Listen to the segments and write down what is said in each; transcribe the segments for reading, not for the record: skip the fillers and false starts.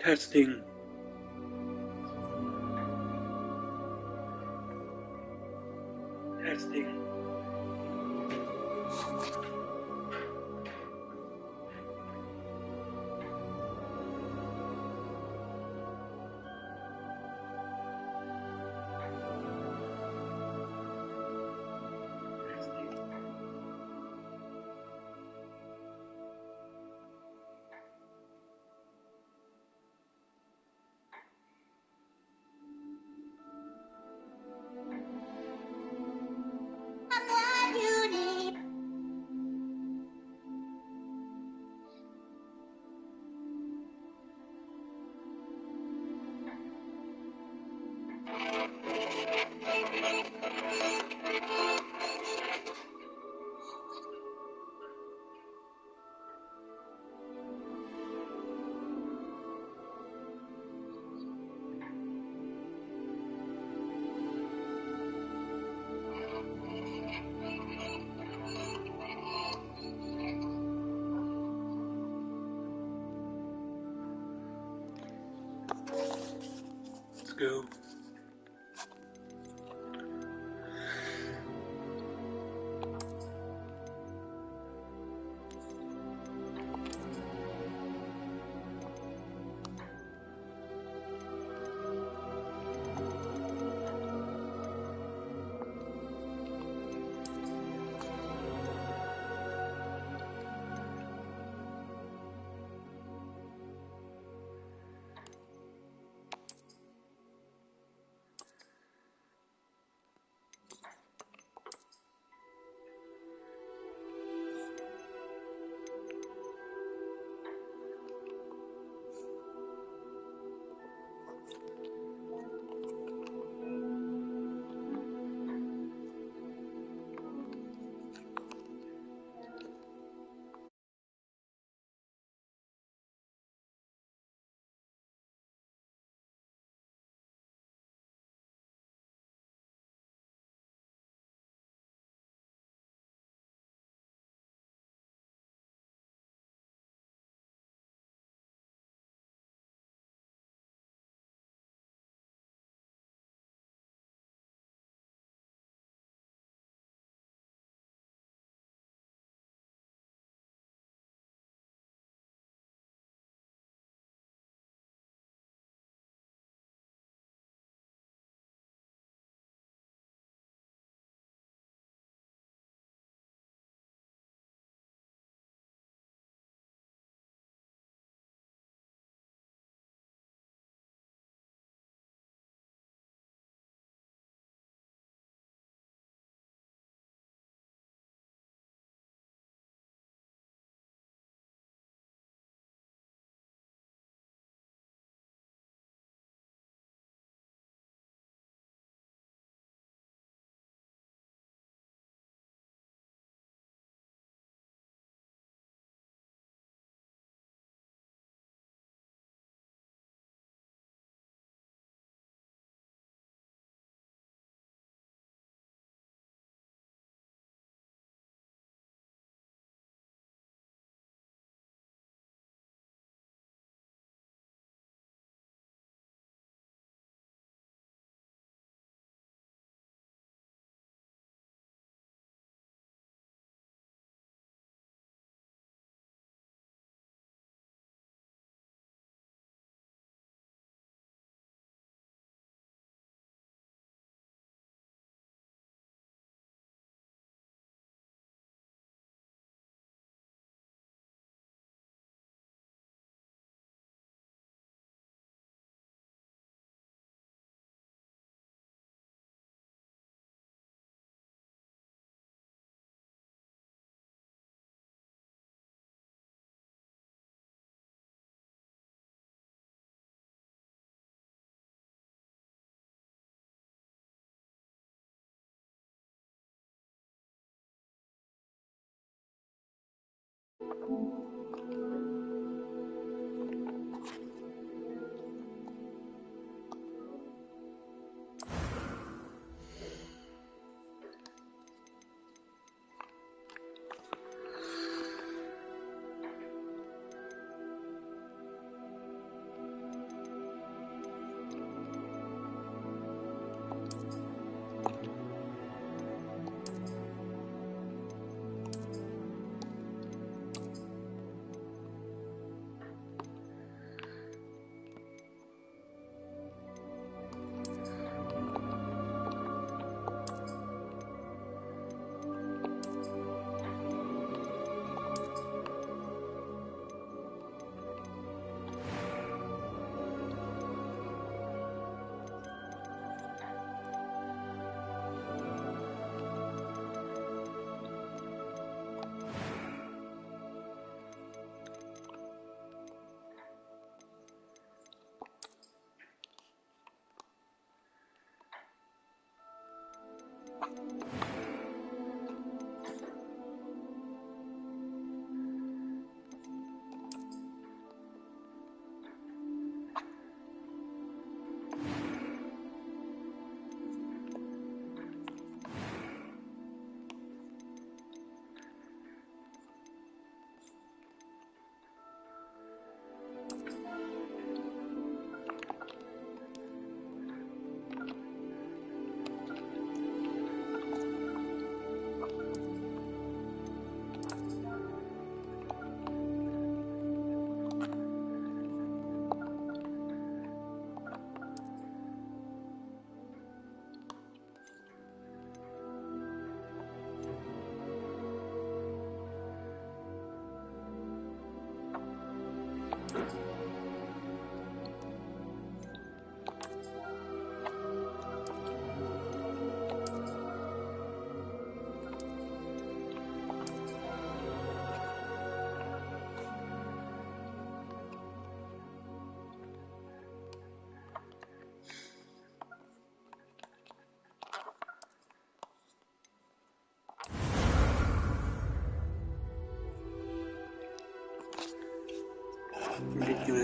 Testing. Testing. Let's go.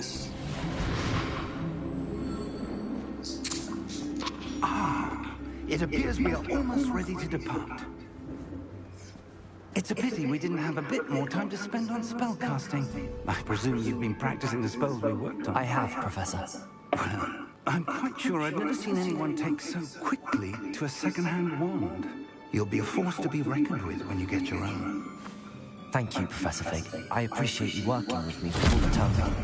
business. It appears we are almost ready to depart. It's a pity we didn't have a bit more time to spend on spellcasting. I presume you've been practicing the spells we worked on. I have, Professor. Well, I'm quite sure I've never seen anyone take so quickly to a second-hand wand. You'll be a force to be reckoned with when you get your own. Thank you, Professor Fig. I appreciate you working with me all the time.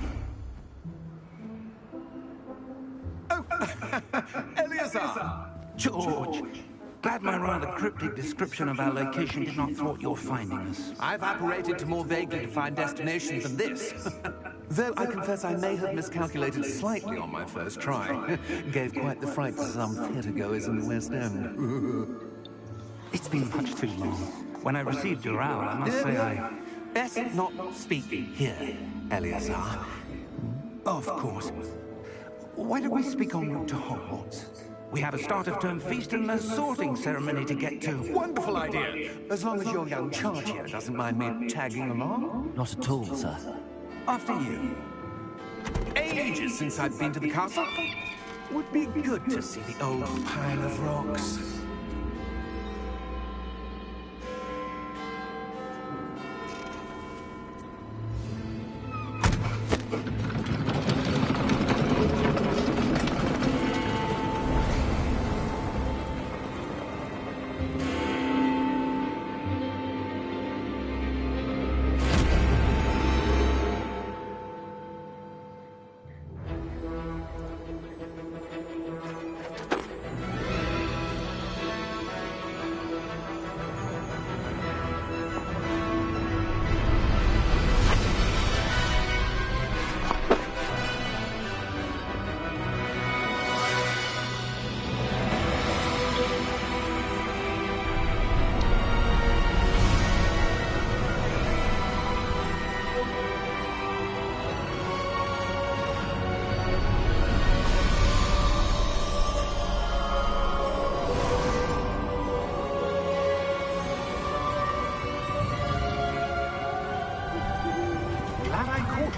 Eleazar! George! Glad my rather cryptic description of our location did not thwart your finding us. I've apparated to more vaguely defined destinations than this. Though I confess I may have miscalculated slightly on my first try. Gave quite the fright to some theatre-goers in the West End. It's been much too long. When I received your owl, I must say I... Best not speak here, Eleazar. Of course. Why don't we speak en route to Hogwarts? We have a start-of-term feast and a sorting ceremony to get to. Wonderful idea! As long as your young charge here doesn't mind me tagging along. Not at all, sir. After you. Ages since I've been to the castle. Would be good to see the old pile of rocks.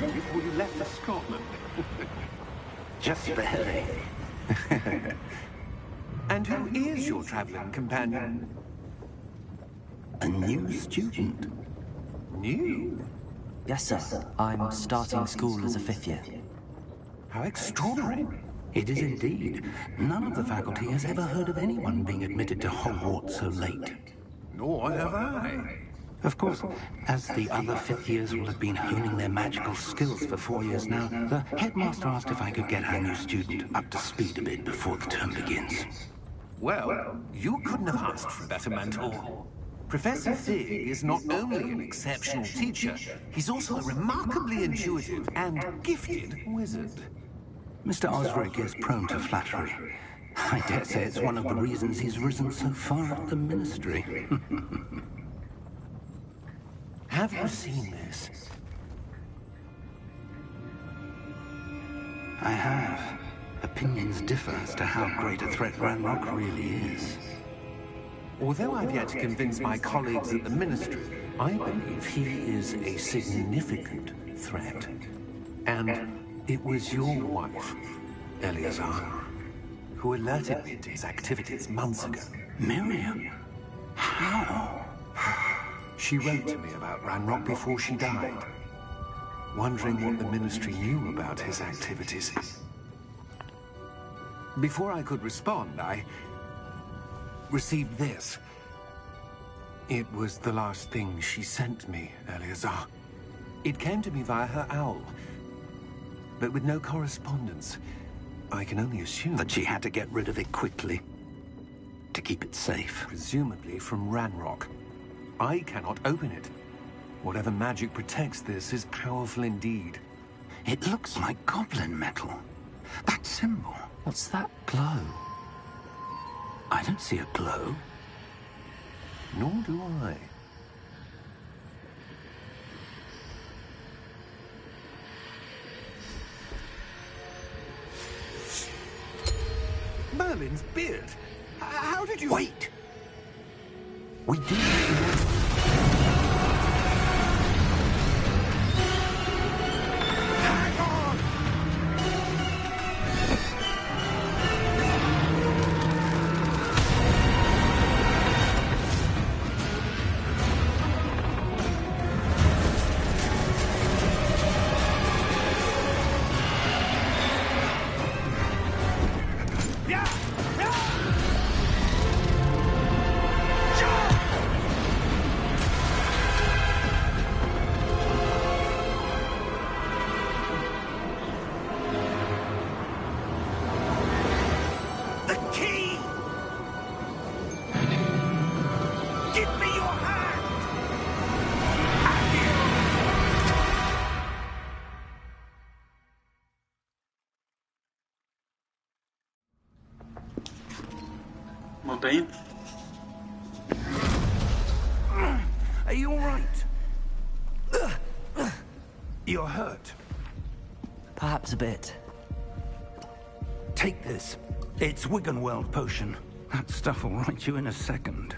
Before you left for Scotland. Just barely. And who is your traveling companion? A new student. New? Yes, sir. I'm starting school as a 5th year. How extraordinary. It is indeed. None of the faculty has ever heard of anyone being admitted to Hogwarts so late. Nor have I. Of course, as the other 5th years will have been honing their magical skills for 4 years now, the headmaster asked if I could get our new student up to speed a bit before the term begins. Well, you couldn't have asked for a better mentor. Professor Fig is not only an exceptional teacher, he's also a remarkably intuitive and gifted wizard. Mr. Osric is prone to flattery. I dare say it's one of the reasons he's risen so far at the ministry. Have you seen this? I have. Opinions differ as to how great a threat Ranrock really is. Although I've yet to convince my colleagues at the Ministry, I believe he is a significant threat. And it was your wife, Eleazar, who alerted me to his activities months ago. Miriam? How? She wrote to me about Ranrock before she died, wondering what the Ministry knew about his activities. Before I could respond, I received this. It was the last thing she sent me, Eleazar. It came to me via her owl, but with no correspondence. I can only assume that she had to get rid of it quickly, to keep it safe. Presumably from Ranrock. I cannot open it. Whatever magic protects this is powerful indeed. It looks like goblin metal. That symbol. What's that glow? I don't see a glow. Nor do I. Merlin's beard. How did you... Wait! We do... Hang on! The key! Give me your hand! Molto bem. Are you all right? You're hurt. Perhaps a bit. Take this. It's Wiggenweld potion. That stuff will right you in a second.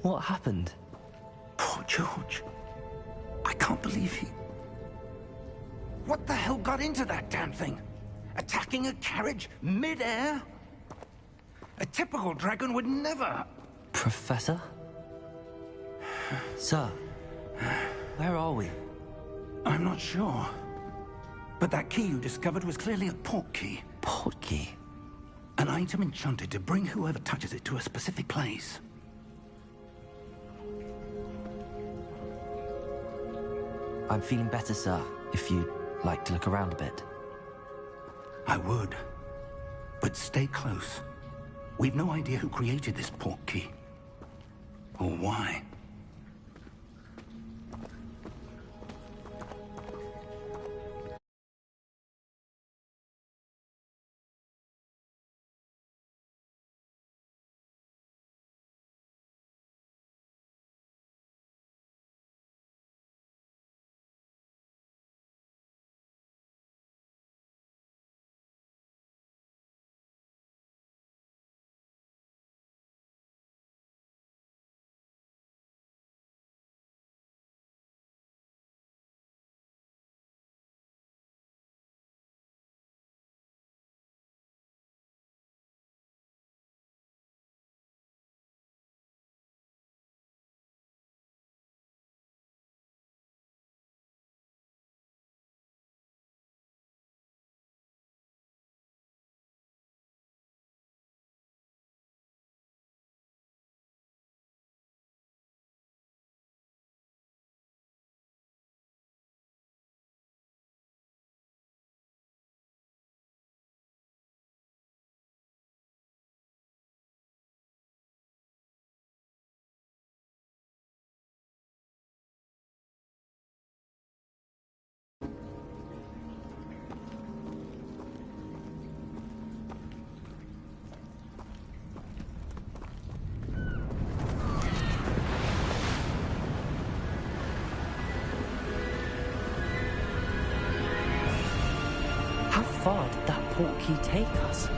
What happened? Poor George. I can't believe he... What the hell got into that damn thing? Attacking a carriage mid-air? A typical dragon would never... Professor? Sir, where are we? I'm not sure. But that key you discovered was clearly a port key. Port key? An item enchanted to bring whoever touches it to a specific place. I'm feeling better, sir, if you'd like to look around a bit. I would. But stay close. We've no idea who created this port key. Or why. How far did that port key take us?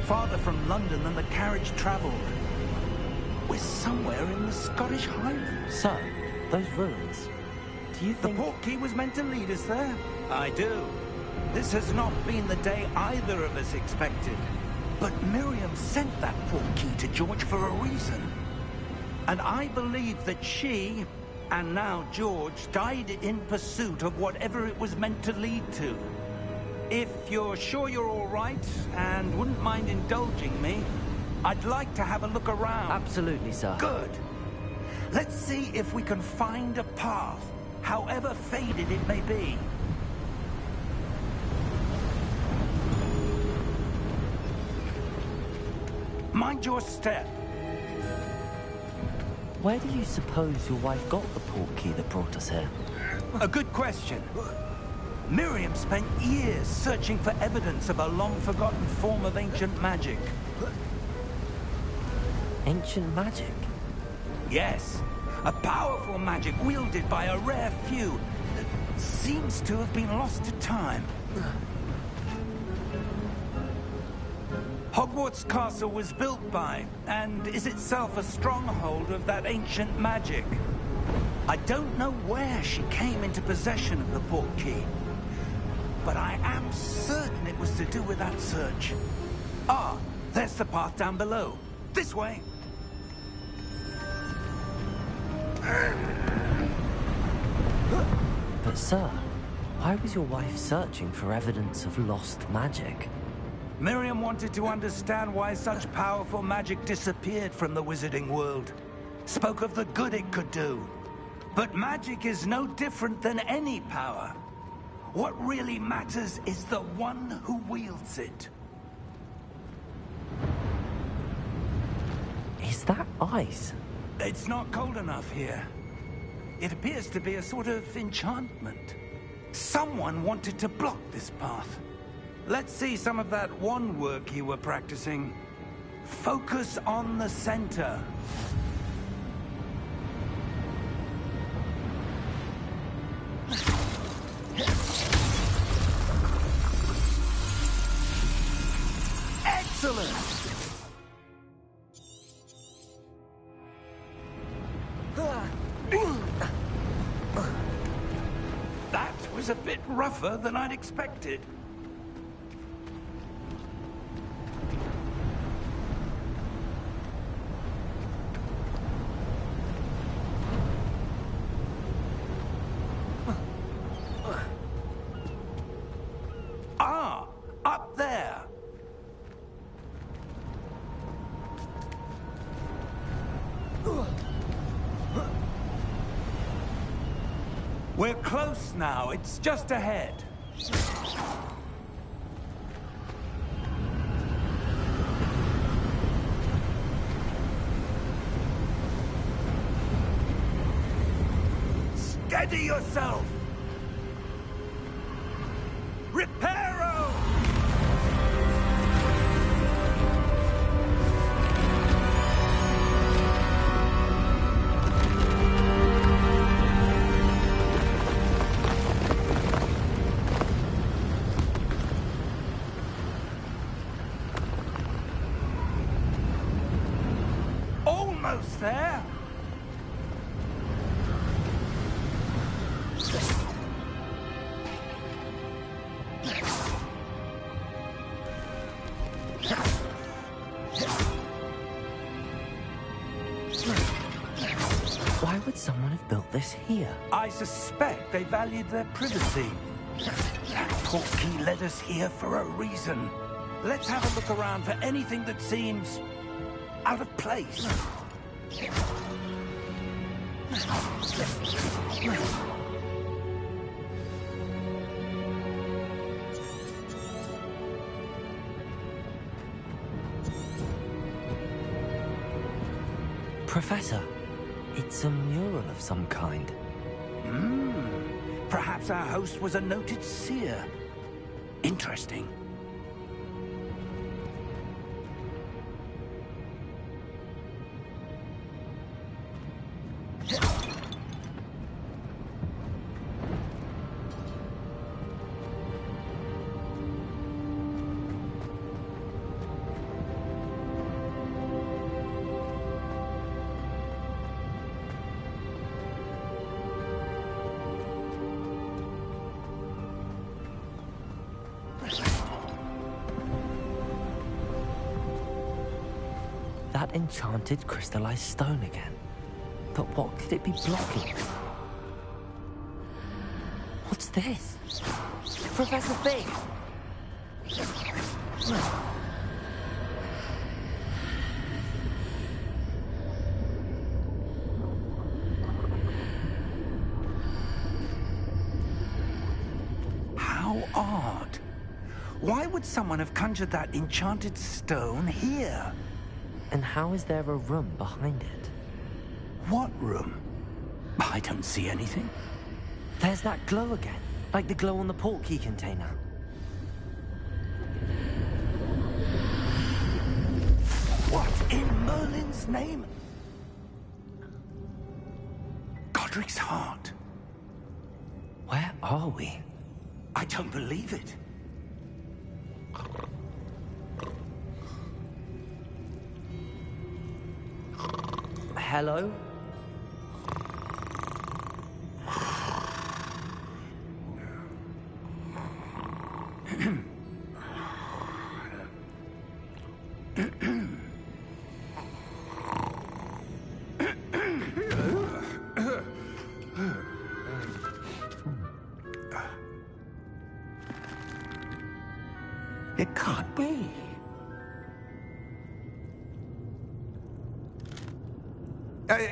Farther from London than the carriage travelled. We're somewhere in the Scottish Highlands. Sir, those ruins, do you The think... port key was meant to lead us there? I do. This has not been the day either of us expected. But Miriam sent that port key to George for a reason. And I believe that she, and now George, died in pursuit of whatever it was meant to lead to. If you're sure you're all right, and wouldn't mind indulging me, I'd like to have a look around. Absolutely, sir. Good. Let's see if we can find a path, however faded it may be. Mind your step. Where do you suppose your wife got the port key that brought us here? A good question. Miriam spent years searching for evidence of a long-forgotten form of ancient magic. Ancient magic? Yes, a powerful magic wielded by a rare few that seems to have been lost to time. Hogwarts Castle was built by, and is itself a stronghold of that ancient magic. I don't know where she came into possession of the port key, but I am certain it was to do with that search. Ah, there's the path down below. This way! But sir, why was your wife searching for evidence of lost magic? Miriam wanted to understand why such powerful magic disappeared from the wizarding world. Spoke of the good it could do. But magic is no different than any power. What really matters is the one who wields it. Is that ice? It's not cold enough here. It appears to be a sort of enchantment. Someone wanted to block this path. Let's see some of that wand work you were practicing. Focus on the center. Excellent! That was a bit rougher than I'd expected. Ah, up there. We're close now. It's just ahead. Steady yourself! Reparo! Almost there! Why would someone have built this here? I suspect they valued their privacy. That portkey led us here for a reason. Let's have a look around for anything that seems out of place. Professor, it's a mural of some kind. Perhaps our host was a noted seer. Interesting. That enchanted crystallized stone again. But what could it be blocking? What's this? Professor Fig! How odd. Why would someone have conjured that enchanted stone here? And how is there a room behind it? What room? I don't see anything. There's that glow again, like the glow on the portkey container. What in Merlin's name? Godric's heart. Where are we? I don't believe it. Hello?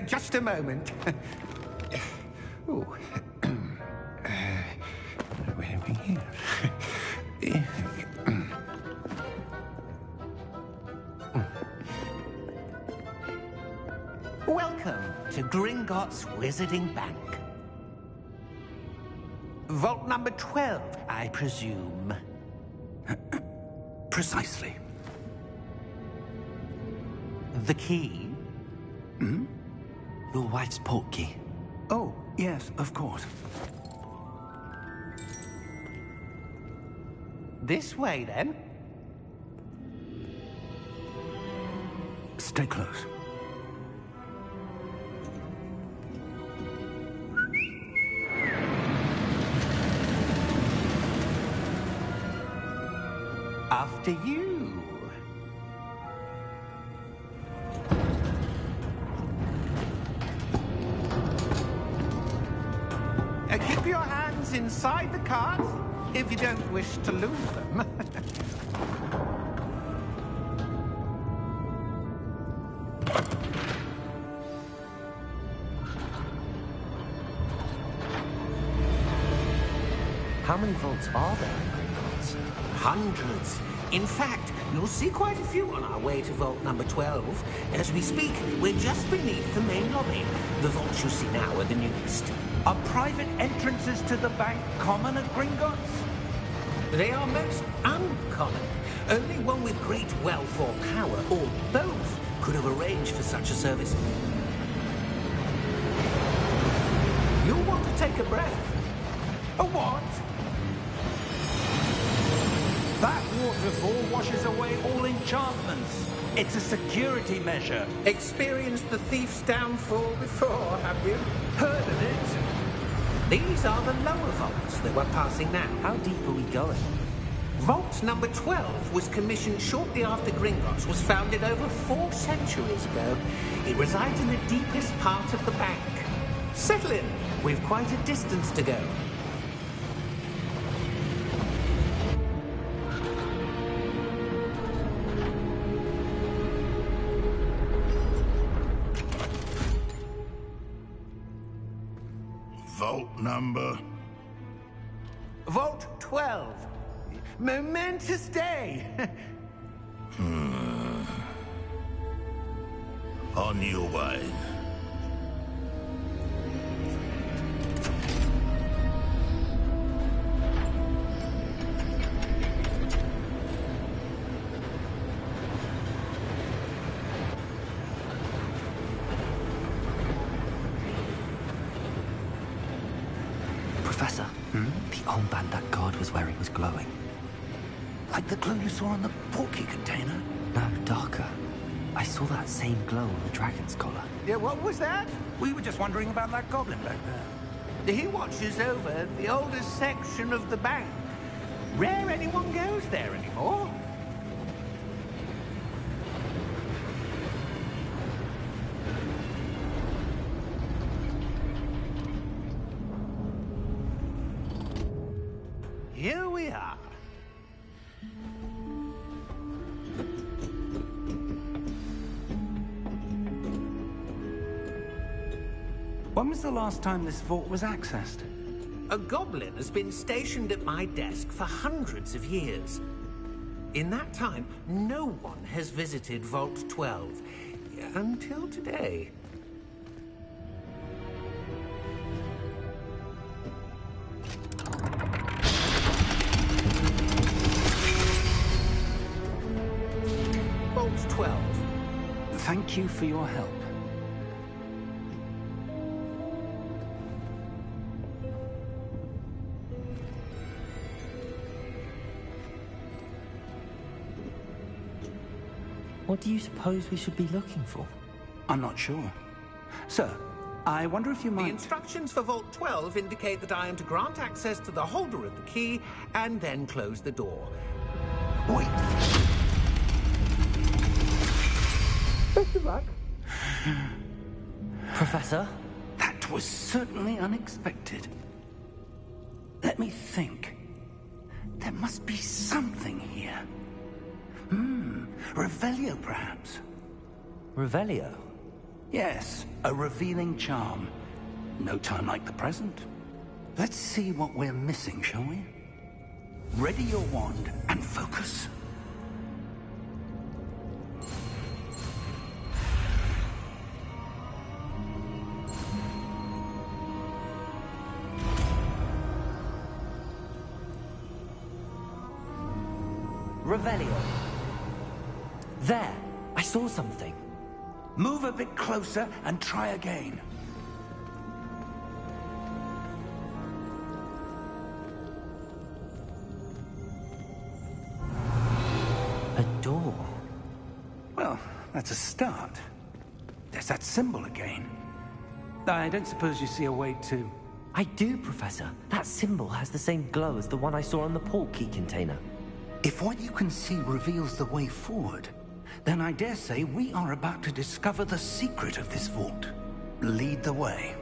Just a moment. Oh. Where are we here? Welcome to Gringotts Wizarding Bank. Vault number 12, I presume. Precisely. The key? Hmm? Your wife's portkey. Oh, yes, of course. This way, then. Stay close. After you. Keep your hands inside the cart if you don't wish to lose them. How many vaults are there in Gringotts? Hundreds. In fact, you'll see quite a few on our way to vault number 12. As we speak, we're just beneath the main lobby. The vaults you see now are the newest. Are private entrances to the bank common at Gringotts? They are most uncommon. Only one with great wealth or power, or both, could have arranged for such a service. You'll want to take a breath. A what? That waterfall washes away all enchantments. It's a security measure. Experienced the thief's downfall before, have you? Heard of it? These are the lower vaults that we're passing now. How deep are we going? Vault number 12 was commissioned shortly after Gringotts was founded over 4 centuries ago. It resides in the deepest part of the bank. Settle in. We've quite a distance to go. Vault number? Vault 12. Momentous day. On your way. Professor, the armband that guard was wearing was glowing. Like the glow you saw on the portkey container? No, darker. I saw that same glow on the dragon's collar. Yeah, what was that? We were just wondering about that goblin back there. He watches over the oldest section of the bank. Rare anyone goes there anymore. Here we are. When was the last time this vault was accessed? A goblin has been stationed at my desk for hundreds of years. In that time, no one has visited Vault 12. Until today. Vault 12. Thank you for your help. What do you suppose we should be looking for? I'm not sure. Sir, I wonder if you The might... instructions for Vault 12 indicate that I am to grant access to the holder of the key and then close the door. Wait! Best of luck. Professor? That was certainly unexpected. Let me think. There must be something here. Revelio, perhaps. Revelio? Yes, a revealing charm. No time like the present. Let's see what we're missing, shall we? Ready your wand and focus. Revelio. There, I saw something. Move a bit closer and try again. A door. Well, that's a start. There's that symbol again. I don't suppose you see a way to... I do, Professor. That symbol has the same glow as the one I saw on the portkey container. If what you can see reveals the way forward, then I dare say we are about to discover the secret of this vault. Lead the way.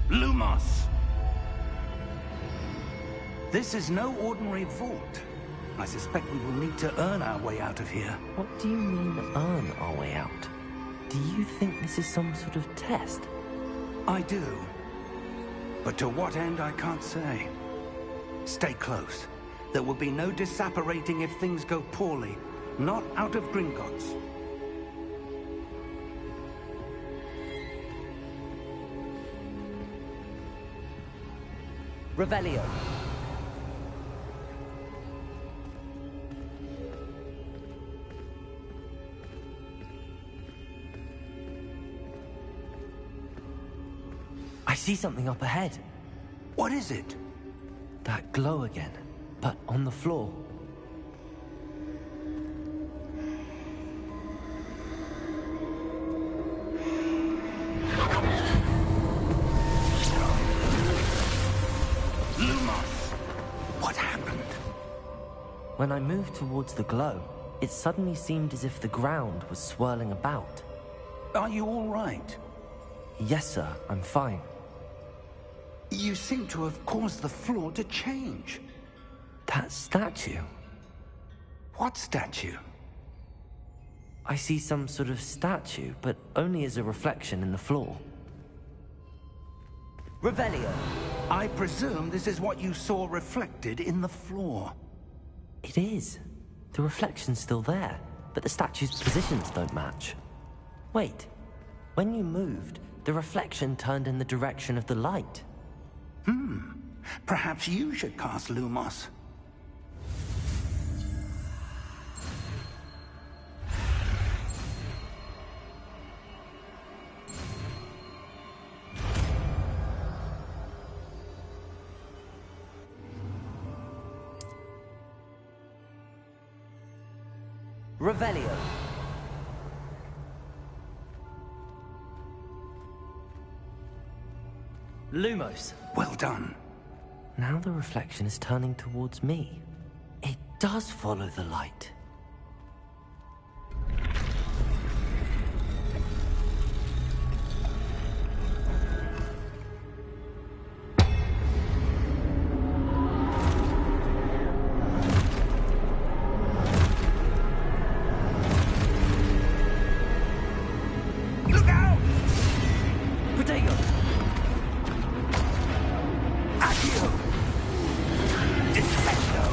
Lumos! This is no ordinary vault. I suspect we will need to earn our way out of here. What do you mean, earn our way out? Do you think this is some sort of test? I do. But to what end, I can't say. Stay close. There will be no disapparating if things go poorly. Not out of Gringotts. Revelio. I see something up ahead. What is it? That glow again, but on the floor. Lumos! What happened? When I moved towards the glow, it suddenly seemed as if the ground was swirling about. Are you all right? Yes, sir, I'm fine. You seem to have caused the floor to change. That statue? What statue? I see some sort of statue, but only as a reflection in the floor. Revelio. I presume this is what you saw reflected in the floor. It is. The reflection's still there, but the statue's positions don't match. Wait. When you moved, the reflection turned in the direction of the light. Perhaps you should cast Lumos. Revelio. Lumos. Well done. Now the reflection is turning towards me. It does follow the light. Look out! Protego! Accio! Defendo!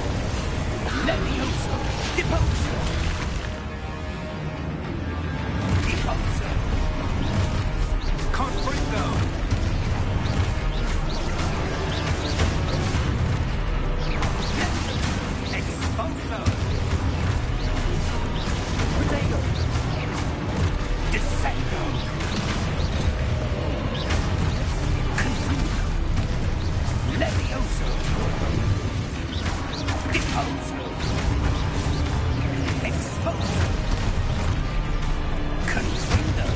Levioso! Deposo! Deposo! Confringo! Exposo! Protego! Descendo! Levioso! Deposo! Exposo! Confrindo!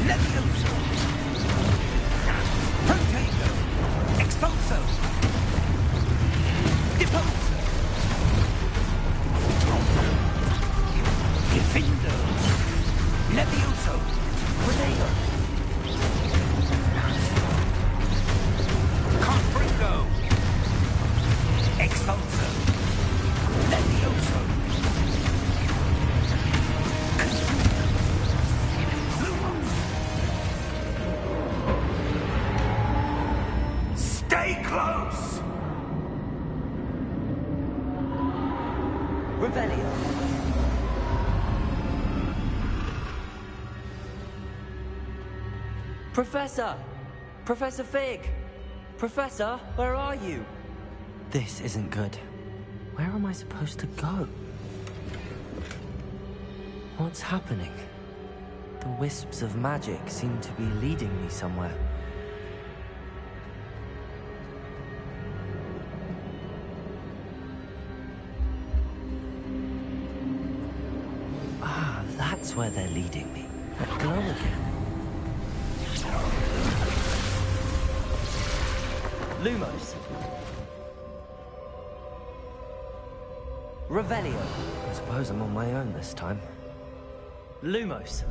Levioso! Protego! Exposo! Deposo! Defindo! Levioso! Protego! Stay close! Revelio. Professor! Professor Fig! Professor, where are you? This isn't good. Where am I supposed to go? What's happening? The wisps of magic seem to be leading me somewhere. Ah, that's where they're leading me. That glow again. Lumos. Revelio. I suppose I'm on my own this time. Lumos.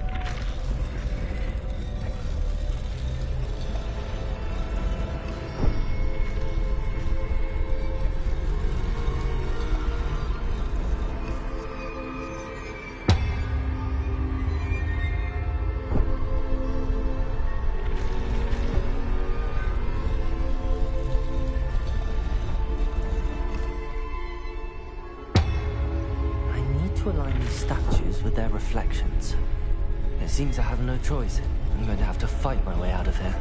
To align these statues with their reflections. It seems I have no choice. I'm going to have to fight my way out of here.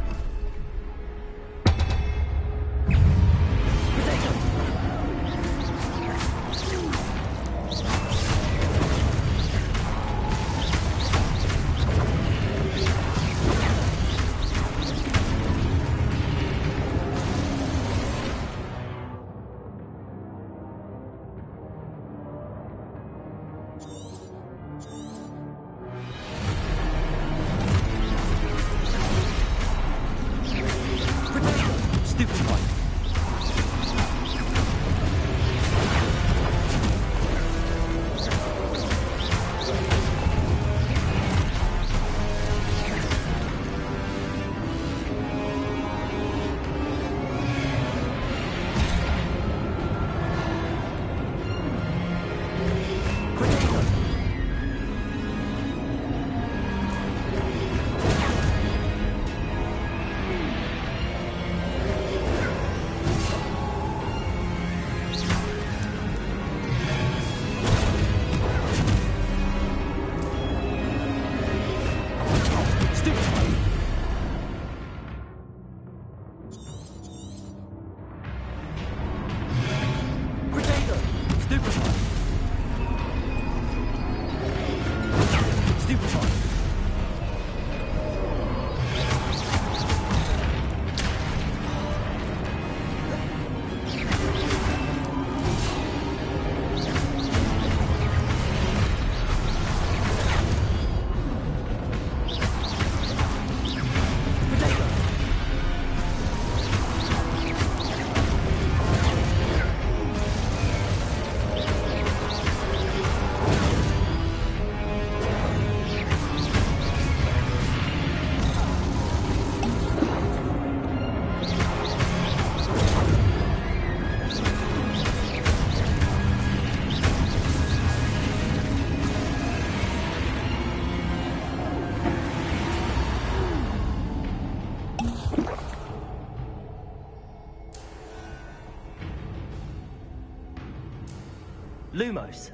Lumos.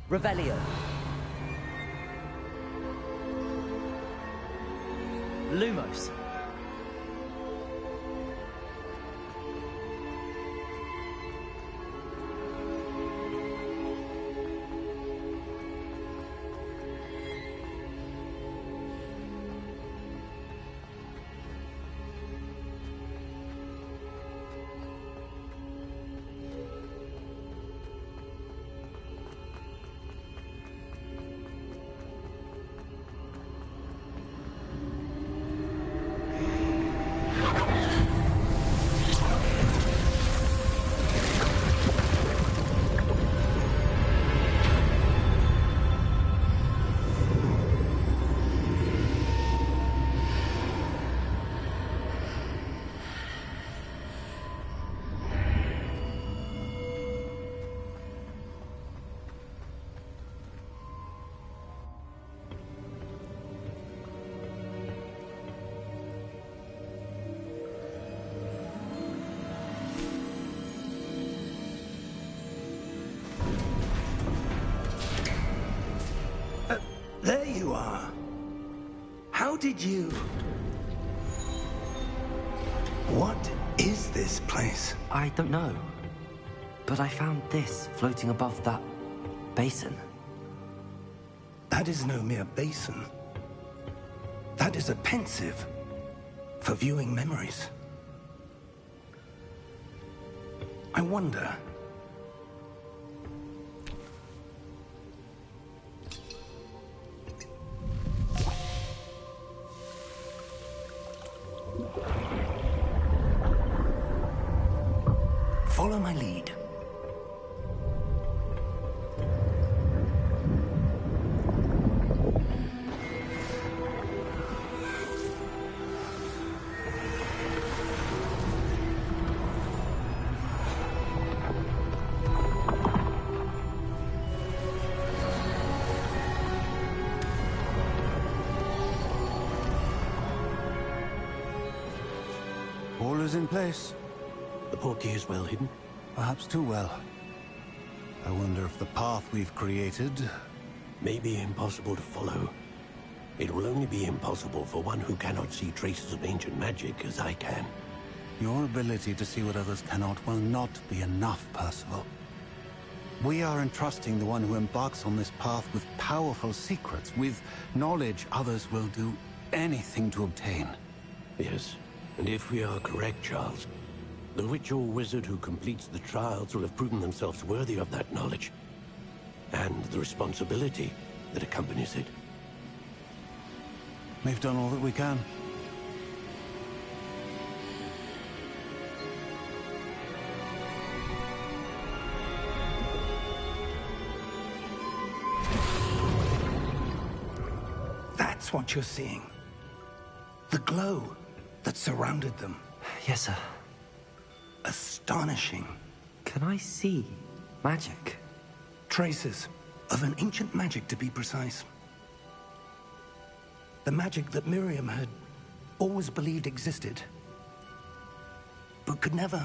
Revelio. Lumos. did you... What is this place? I don't know. But I found this floating above that basin. That is no mere basin. That is a pensive for viewing memories. I wonder... Follow my lead. All is in place. The portkey is well hidden? Perhaps too well. I wonder if the path we've created... May be impossible to follow. It will only be impossible for one who cannot see traces of ancient magic as I can. Your ability to see what others cannot will not be enough, Percival. We are entrusting the one who embarks on this path with powerful secrets, with knowledge others will do anything to obtain. Yes, and if we are correct, Charles, the witch or wizard who completes the trials will have proven themselves worthy of that knowledge, and the responsibility that accompanies it. We've done all that we can. That's what you're seeing. The glow that surrounded them. Yes, sir. Astonishing. Can I see magic? Traces of an ancient magic, to be precise. The magic that Miriam had always believed existed, but could never.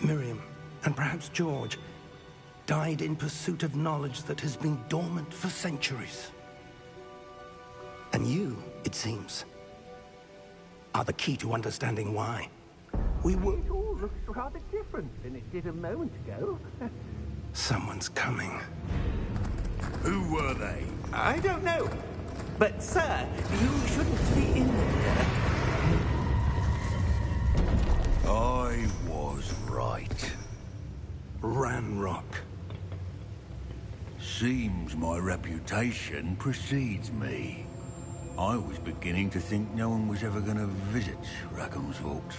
Miriam, and perhaps George, died in pursuit of knowledge that has been dormant for centuries. And you, it seems, are the key to understanding why. We were... It all looks rather different than it did a moment ago. Someone's coming. Who were they? I don't know. But, sir, you shouldn't be in here. I was right. Ranrock. Seems my reputation precedes me. I was beginning to think no one was ever going to visit Rackham's vault.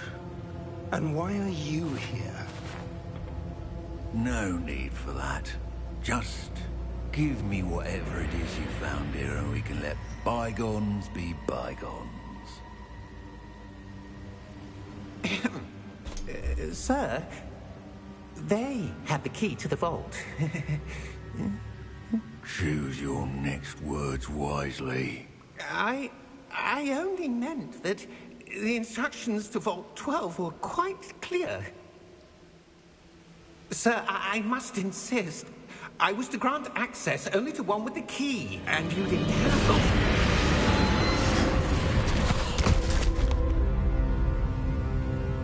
And why are you here? No need for that. Just give me whatever it is you found here and we can let bygones be bygones. Sir, they have the key to the vault. Choose your next words wisely. I only meant that the instructions to Vault 12 were quite clear. Sir, I must insist. I was to grant access only to one with the key, and you didn't have them.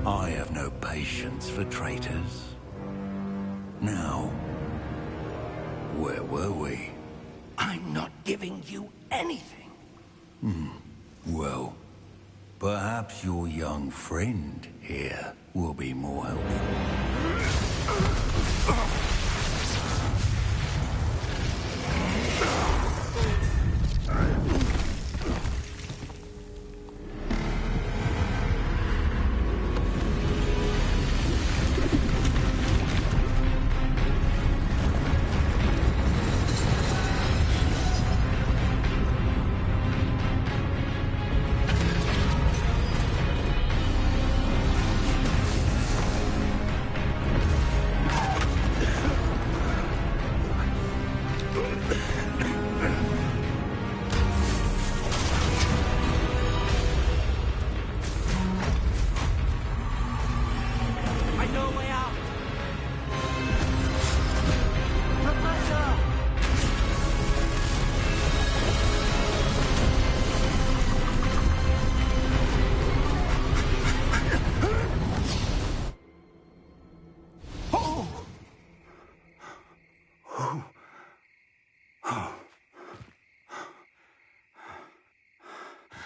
I have no patience for traitors. Now, where were we? I'm not giving you anything. Well, perhaps your young friend here will be more helpful.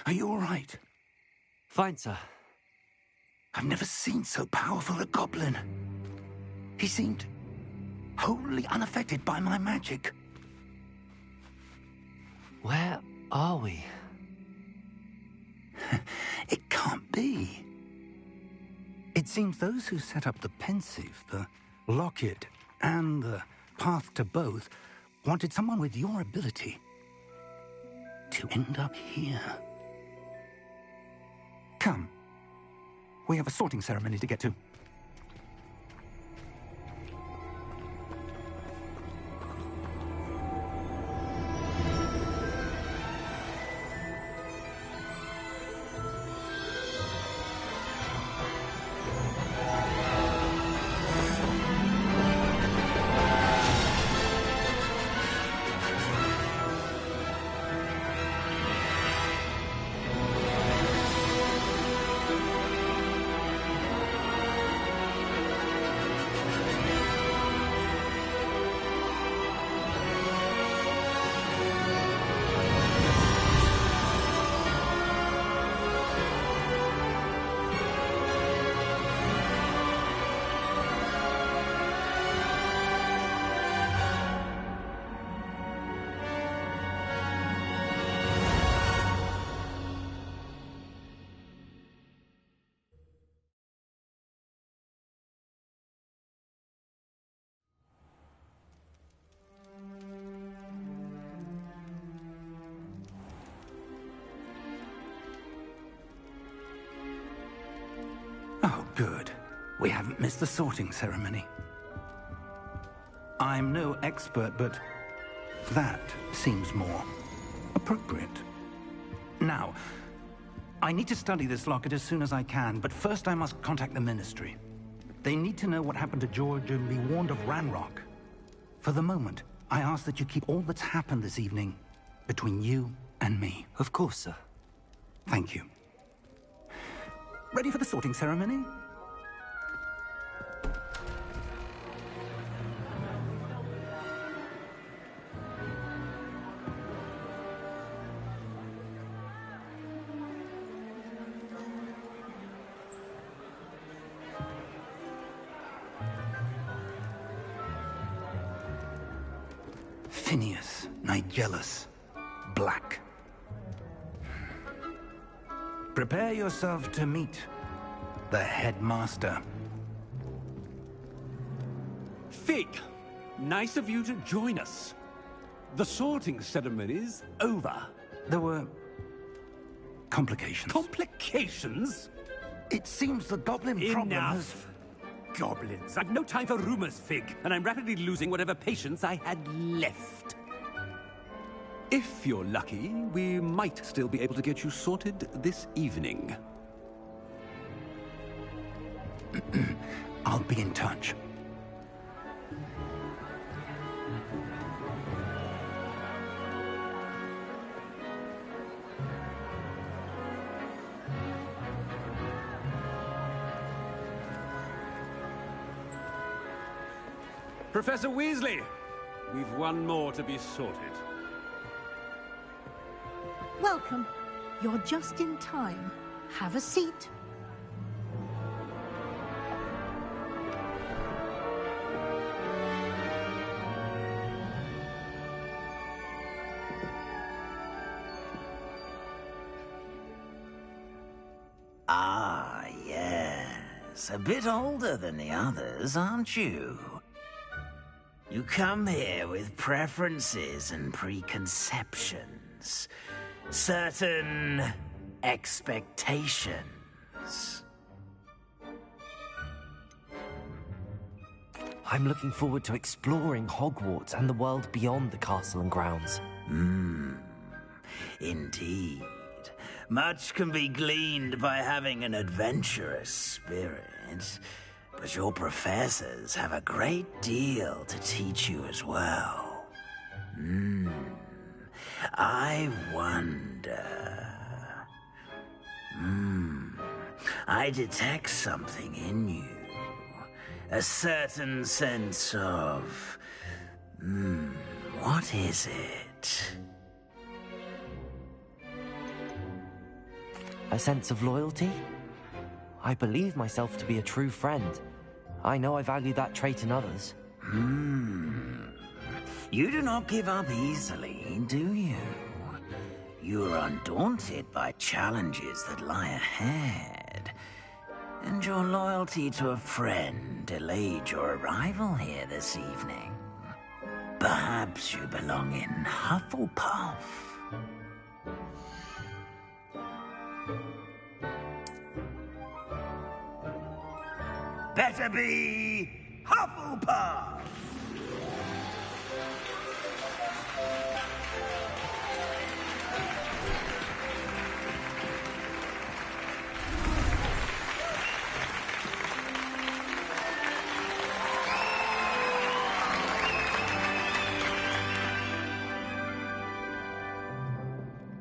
Are you all right? Fine, sir. I've never seen so powerful a goblin. He seemed wholly unaffected by my magic. Where are we? It can't be. It seems those who set up the pensive, the locket, and the path to both wanted someone with your ability to end up here. Come. We have a sorting ceremony to get to. Oh, good. We haven't missed the sorting ceremony. I'm no expert, but that seems more appropriate. Now, I need to study this locket as soon as I can, but first I must contact the Ministry. They need to know what happened to George and be warned of Ranrock. For the moment, I ask that you keep all that's happened this evening between you and me. Of course, sir. Thank you. Ready for the sorting ceremony? Phineas, Nigellus, Black. Prepare yourself to meet the headmaster. Fig, nice of you to join us. The sorting ceremony's over. There were complications. Complications? It seems the goblin problem has... Enough. Goblins. I've no time for rumors, Fig, and I'm rapidly losing whatever patience I had left. If you're lucky, we might still be able to get you sorted this evening. I'll be in touch. Professor Weasley, we've one more to be sorted. Welcome. You're just in time. Have a seat. Ah, yes. A bit older than the others, aren't you? You come here with preferences and preconceptions. Certain expectations. I'm looking forward to exploring Hogwarts and the world beyond the castle and grounds. Indeed. Much can be gleaned by having an adventurous spirit, but your professors have a great deal to teach you as well. I wonder... I detect something in you. A certain sense of... what is it? A sense of loyalty? I believe myself to be a true friend. I know I value that trait in others. You do not give up easily, do you? You are undaunted by challenges that lie ahead. And your loyalty to a friend delayed your arrival here this evening. Perhaps you belong in Hufflepuff. Better be Hufflepuff!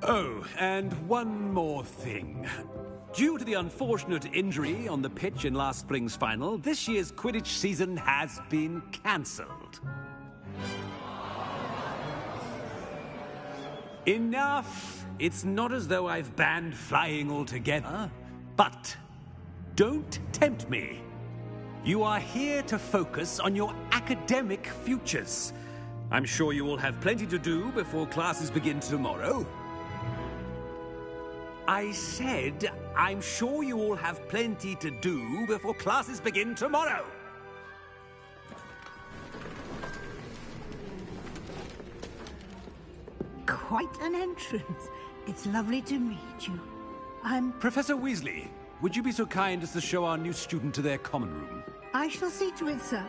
Oh, and one more thing. Due to the unfortunate injury on the pitch in last spring's final, this year's Quidditch season has been cancelled. Enough! It's not as though I've banned flying altogether, but don't tempt me. You are here to focus on your academic futures. I'm sure you will have plenty to do before classes begin tomorrow. I said, I'm sure you all have plenty to do before classes begin tomorrow. Quite an entrance. It's lovely to meet you. I'm... Professor Weasley, would you be so kind as to show our new student to their common room? I shall see to it, sir.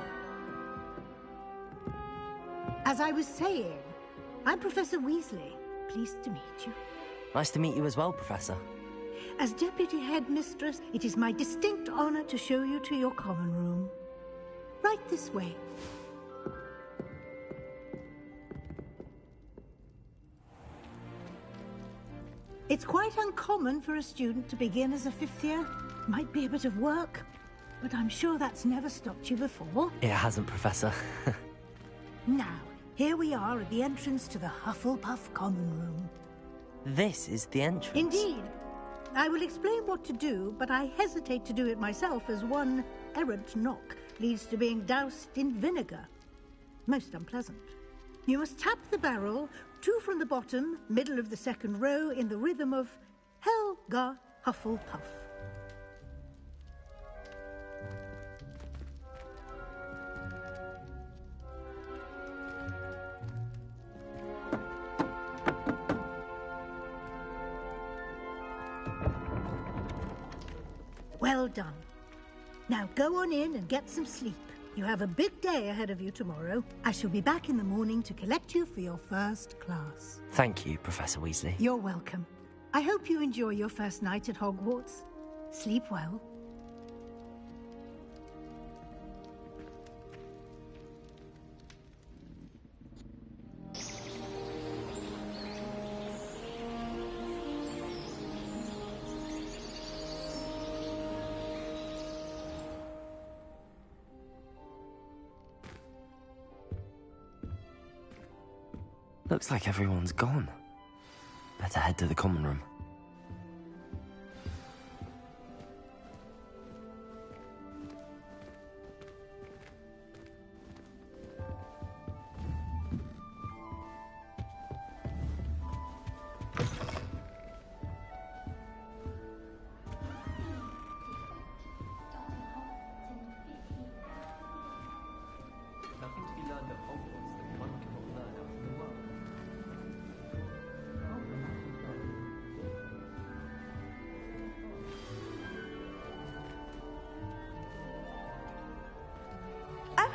As I was saying, I'm Professor Weasley. Pleased to meet you. Nice to meet you as well, Professor. As Deputy Headmistress, it is my distinct honor to show you to your common room. Right this way. It's quite uncommon for a student to begin as a fifth year. Might be a bit of work, but I'm sure that's never stopped you before. It hasn't, Professor. Now, here we are at the entrance to the Hufflepuff common room. This is the entrance. Indeed. I will explain what to do, but I hesitate to do it myself as one errant knock leads to being doused in vinegar. Most unpleasant. You must tap the barrel, 2 from the bottom, middle of the second row, in the rhythm of Helga Hufflepuff. Well done. Now go on in and get some sleep. You have a big day ahead of you tomorrow. I shall be back in the morning to collect you for your first class. Thank you, Professor Weasley. You're welcome. I hope you enjoy your first night at Hogwarts. Sleep well. Looks like everyone's gone. Better head to the common room.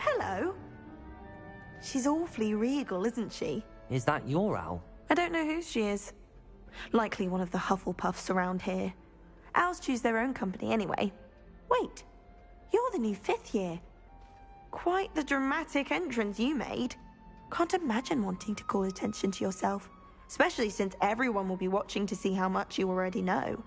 Hello. She's awfully regal, isn't she? Is that your owl? I don't know who she is. Likely one of the Hufflepuffs around here. Owls choose their own company anyway. Wait, you're the new 5th year. Quite the dramatic entrance you made. Can't imagine wanting to call attention to yourself, especially since everyone will be watching to see how much you already know.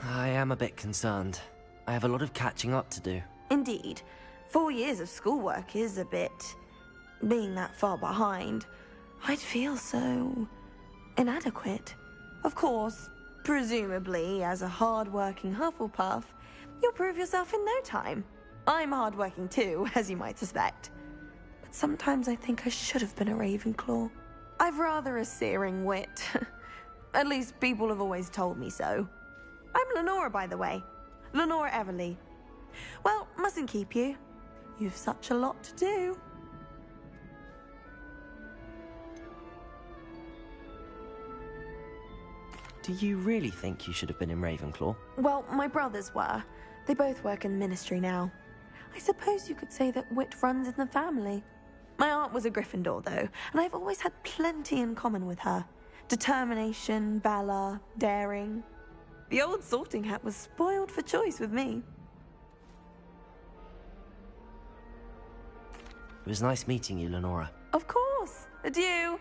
I am a bit concerned. I have a lot of catching up to do. Indeed. 4 years of schoolwork is a bit... being that far behind. I'd feel so... inadequate. Of course, presumably, as a hard-working Hufflepuff, you'll prove yourself in no time. I'm hard-working too, as you might suspect. But sometimes I think I should have been a Ravenclaw. I've rather a searing wit. At least people have always told me so. I'm Lenora, by the way. Lenora Everly. Well, mustn't keep you. You've such a lot to do. Do you really think you should have been in Ravenclaw? Well, my brothers were. They both work in the Ministry now. I suppose you could say that wit runs in the family. My aunt was a Gryffindor, though, and I've always had plenty in common with her. Determination, valor, daring. The old sorting hat was spoiled for choice with me. It was nice meeting you, Lenora. Of course. Adieu.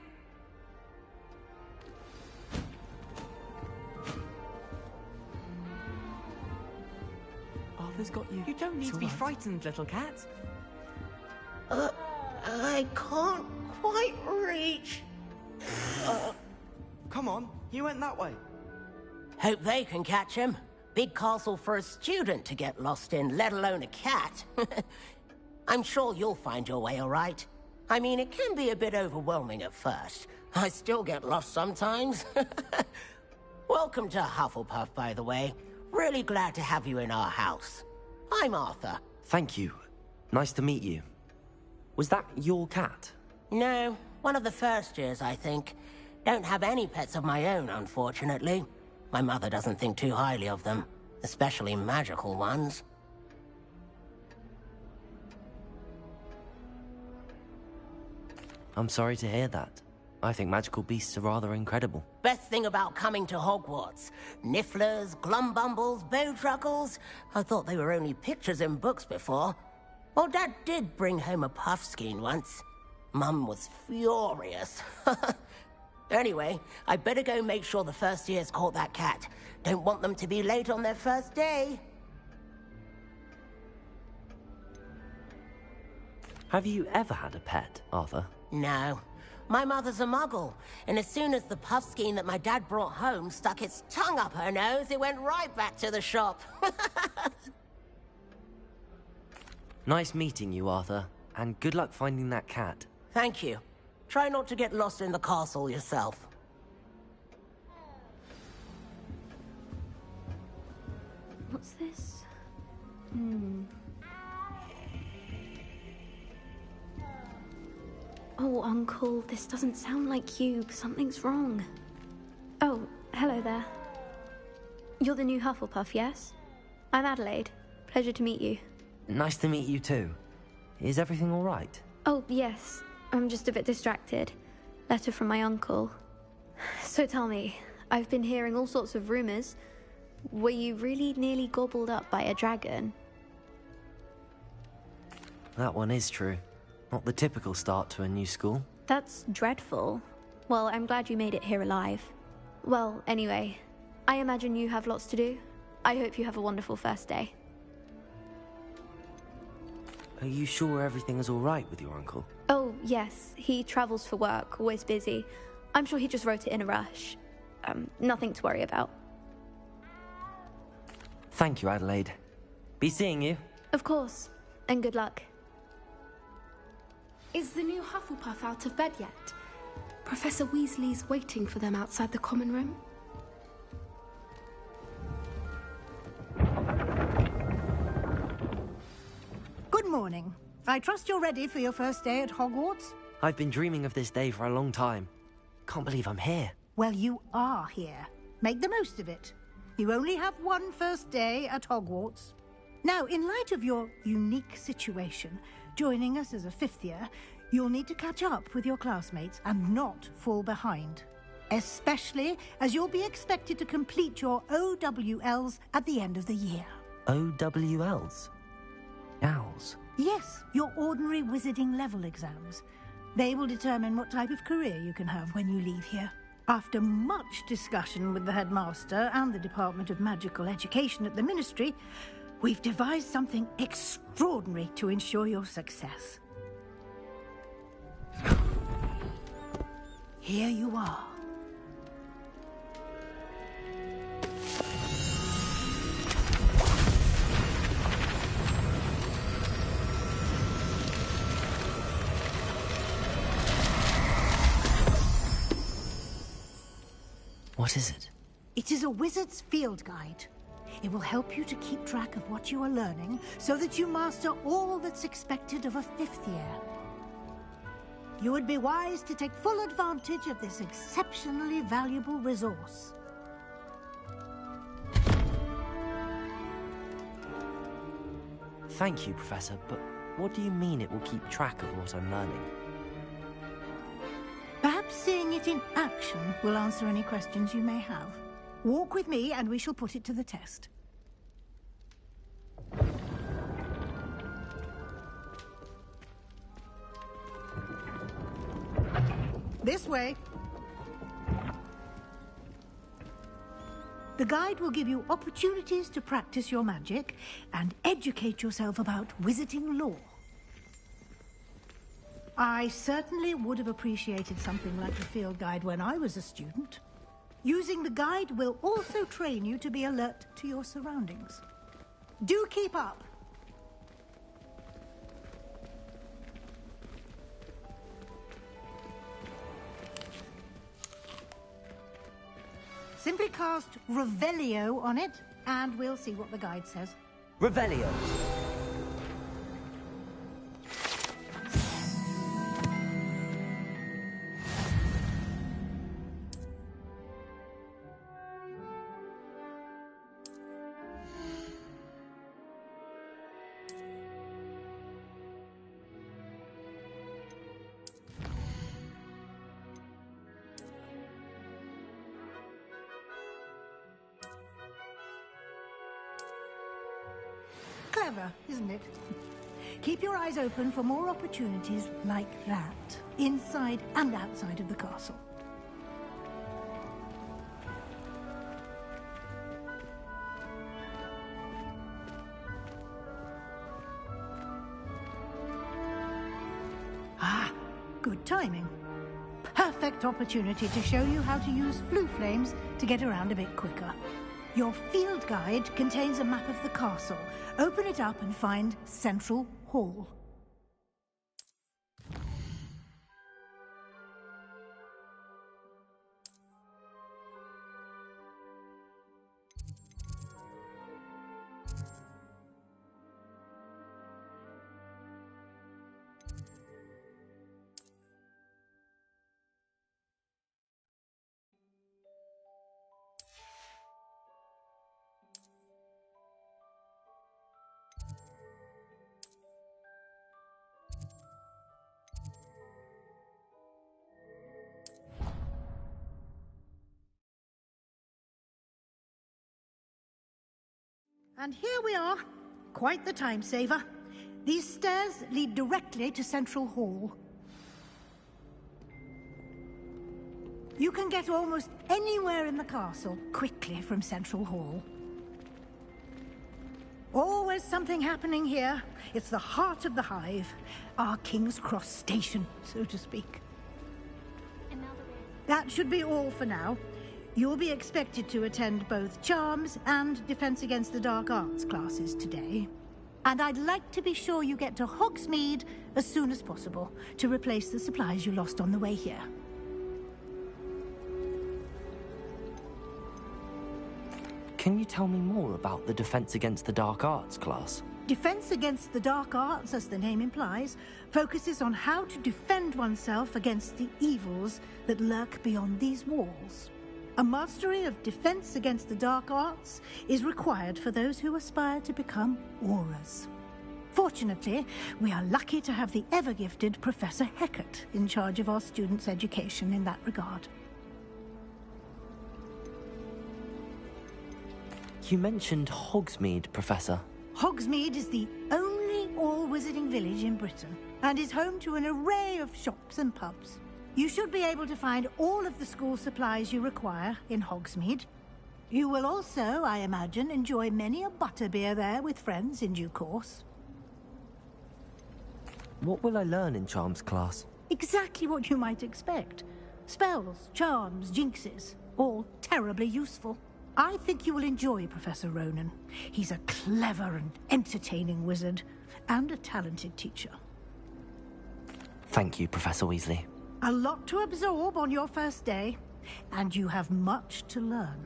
Arthur's got you. You don't need to be frightened, little cat. I can't quite reach. Come on, you went that way. Hope they can catch him. Big castle for a student to get lost in, let alone a cat. I'm sure you'll find your way all right. I mean, it can be a bit overwhelming at first. I still get lost sometimes. Welcome to Hufflepuff, by the way. Really glad to have you in our house. I'm Arthur. Thank you. Nice to meet you. Was that your cat? No, one of the first years, I think. Don't have any pets of my own, unfortunately. My mother doesn't think too highly of them, especially magical ones. I'm sorry to hear that. I think magical beasts are rather incredible. Best thing about coming to Hogwarts. Nifflers, glumbumbles, bowtruckles. I thought they were only pictures in books before. Well, Dad did bring home a puffskein once. Mum was furious. Anyway, I better go make sure the first years caught that cat. Don't want them to be late on their first day. Have you ever had a pet, Arthur? No. My mother's a muggle, and as soon as the puffskein that my dad brought home stuck its tongue up her nose, it went right back to the shop. Nice meeting you, Arthur, and good luck finding that cat. Thank you. Try not to get lost in the castle yourself. What's this? Oh, Uncle, this doesn't sound like you. Something's wrong. Oh, hello there. You're the new Hufflepuff, yes? I'm Adelaide. Pleasure to meet you. Nice to meet you too. Is everything all right? Oh, yes. I'm just a bit distracted. Letter from my uncle. So tell me, I've been hearing all sorts of rumors. Were you really nearly gobbled up by a dragon? That one is true. Not the typical start to a new school. That's dreadful. Well, I'm glad you made it here alive. Well, anyway, I imagine you have lots to do. I hope you have a wonderful first day. Are you sure everything is all right with your uncle? Oh, yes. He travels for work, always busy. I'm sure he just wrote it in a rush. Nothing to worry about. Thank you, Adelaide. Be seeing you. Of course. And good luck. Is the new Hufflepuff out of bed yet? Professor Weasley's waiting for them outside the common room. Good morning. I trust you're ready for your first day at Hogwarts? I've been dreaming of this day for a long time. Can't believe I'm here. Well, you are here. Make the most of it. You only have one first day at Hogwarts. Now, in light of your unique situation, joining us as a fifth year, you'll need to catch up with your classmates and not fall behind. Especially as you'll be expected to complete your OWLs at the end of the year. OWLs? Owls? Yes, your ordinary wizarding level exams. They will determine what type of career you can have when you leave here. After much discussion with the headmaster and the Department of Magical Education at the Ministry, we've devised something extraordinary to ensure your success. Here you are. What is it? It is a wizard's field guide. It will help you to keep track of what you are learning so that you master all that's expected of a 5th year. You would be wise to take full advantage of this exceptionally valuable resource. Thank you, Professor, but what do you mean it will keep track of what I'm learning? Perhaps seeing it in action will answer any questions you may have. Walk with me and we shall put it to the test. This way. The guide will give you opportunities to practice your magic and educate yourself about wizarding lore. I certainly would have appreciated something like a field guide when I was a student. Using the guide will also train you to be alert to your surroundings. Do keep up! Simply cast Revelio on it, and we'll see what the guide says. Revelio. Clever, isn't it? Keep your eyes open for more opportunities like that, inside and outside of the castle. Ah, good timing. Perfect opportunity to show you how to use flue flames to get around a bit quicker. Your field guide contains a map of the castle. Open it up and find Central Hall. And here we are. Quite the time saver. These stairs lead directly to Central Hall. You can get almost anywhere in the castle quickly from Central Hall. Always something happening here. It's the heart of the hive. Our King's Cross station, so to speak. That should be all for now. You'll be expected to attend both Charms and Defense Against the Dark Arts classes today. And I'd like to be sure you get to Hogsmeade as soon as possible to replace the supplies you lost on the way here. Can you tell me more about the Defense Against the Dark Arts class? Defense Against the Dark Arts, as the name implies, focuses on how to defend oneself against the evils that lurk beyond these walls. A mastery of Defense Against the Dark Arts is required for those who aspire to become Aurors. Fortunately, we are lucky to have the ever-gifted Professor Hecat in charge of our students' education in that regard. You mentioned Hogsmeade, Professor. Hogsmeade is the only all-wizarding village in Britain and is home to an array of shops and pubs. You should be able to find all of the school supplies you require in Hogsmeade. You will also, I imagine, enjoy many a butterbeer there with friends in due course. What will I learn in Charms class? Exactly what you might expect. Spells, charms, jinxes, all terribly useful. I think you will enjoy Professor Ronan. He's a clever and entertaining wizard, and a talented teacher. Thank you, Professor Weasley. A lot to absorb on your first day. and you have much to learn.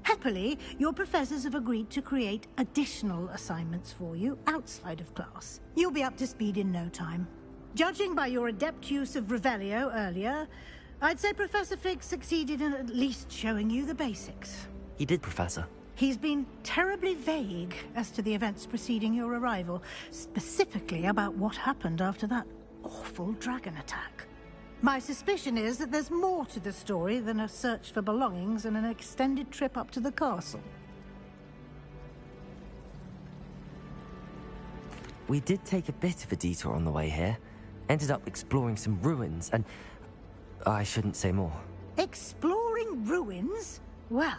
Happily, your professors have agreed to create additional assignments for you outside of class. You'll be up to speed in no time. Judging by your adept use of Revelio earlier, I'd say Professor Fig succeeded in at least showing you the basics. He did, Professor. He's been terribly vague as to the events preceding your arrival, specifically about what happened after that awful dragon attack. My suspicion is that there's more to the story than a search for belongings and an extended trip up to the castle. We did take a bit of a detour on the way here. Ended up exploring some ruins and... I shouldn't say more. Exploring ruins? Well,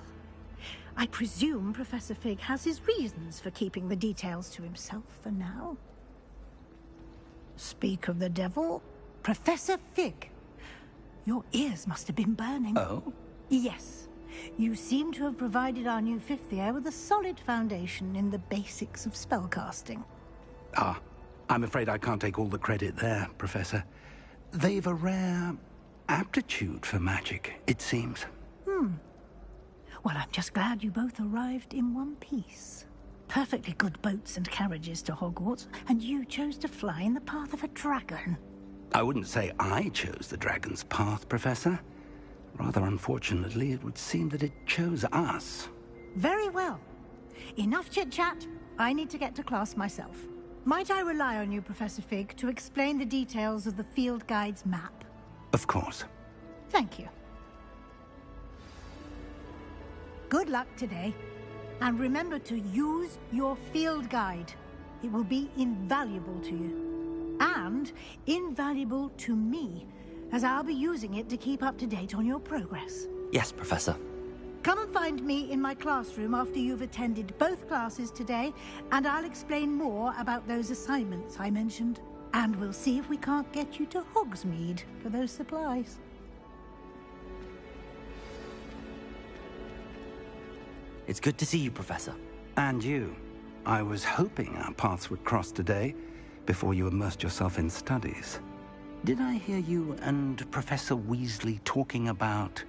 I presume Professor Fig has his reasons for keeping the details to himself for now. Speak of the devil, Professor Fig. Your ears must have been burning. Oh? Yes. You seem to have provided our new fifth year with a solid foundation in the basics of spellcasting. Ah, I'm afraid I can't take all the credit there, Professor. They've a rare aptitude for magic, it seems. Well, I'm just glad you both arrived in one piece. Perfectly good boats and carriages to Hogwarts, and you chose to fly in the path of a dragon. I wouldn't say I chose the dragon's path, Professor. Rather unfortunately, it would seem that it chose us. Very well. Enough chit-chat. I need to get to class myself. Might I rely on you, Professor Fig, to explain the details of the field guide's map? Of course. Thank you. Good luck today. And remember to use your field guide. It will be invaluable to you. And invaluable to me, as I'll be using it to keep up to date on your progress. Yes, Professor. Come and find me in my classroom after you've attended both classes today, and I'll explain more about those assignments I mentioned. And we'll see if we can't get you to Hogsmeade for those supplies. It's good to see you, Professor. And you. I was hoping our paths would cross today, before you immersed yourself in studies. Did I hear you and Professor Weasley talking about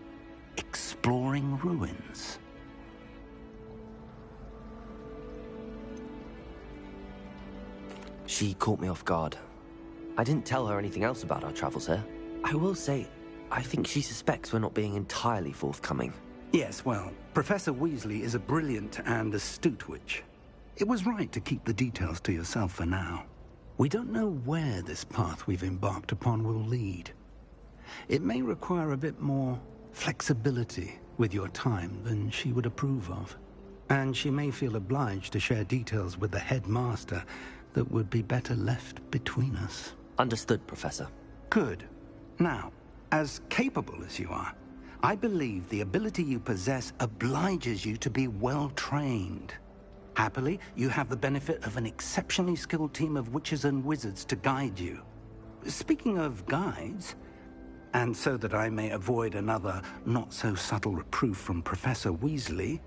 exploring ruins? She caught me off guard. I didn't tell her anything else about our travels here. I will say, I think she suspects we're not being entirely forthcoming. Yes, well, Professor Weasley is a brilliant and astute witch. It was right to keep the details to yourself for now. We don't know where this path we've embarked upon will lead. It may require a bit more flexibility with your time than she would approve of. And she may feel obliged to share details with the headmaster that would be better left between us. Understood, Professor. Good. Now, as capable as you are, I believe the ability you possess obliges you to be well-trained. Happily, you have the benefit of an exceptionally skilled team of witches and wizards to guide you. Speaking of guides, and so that I may avoid another not-so-subtle reproof from Professor Weasley,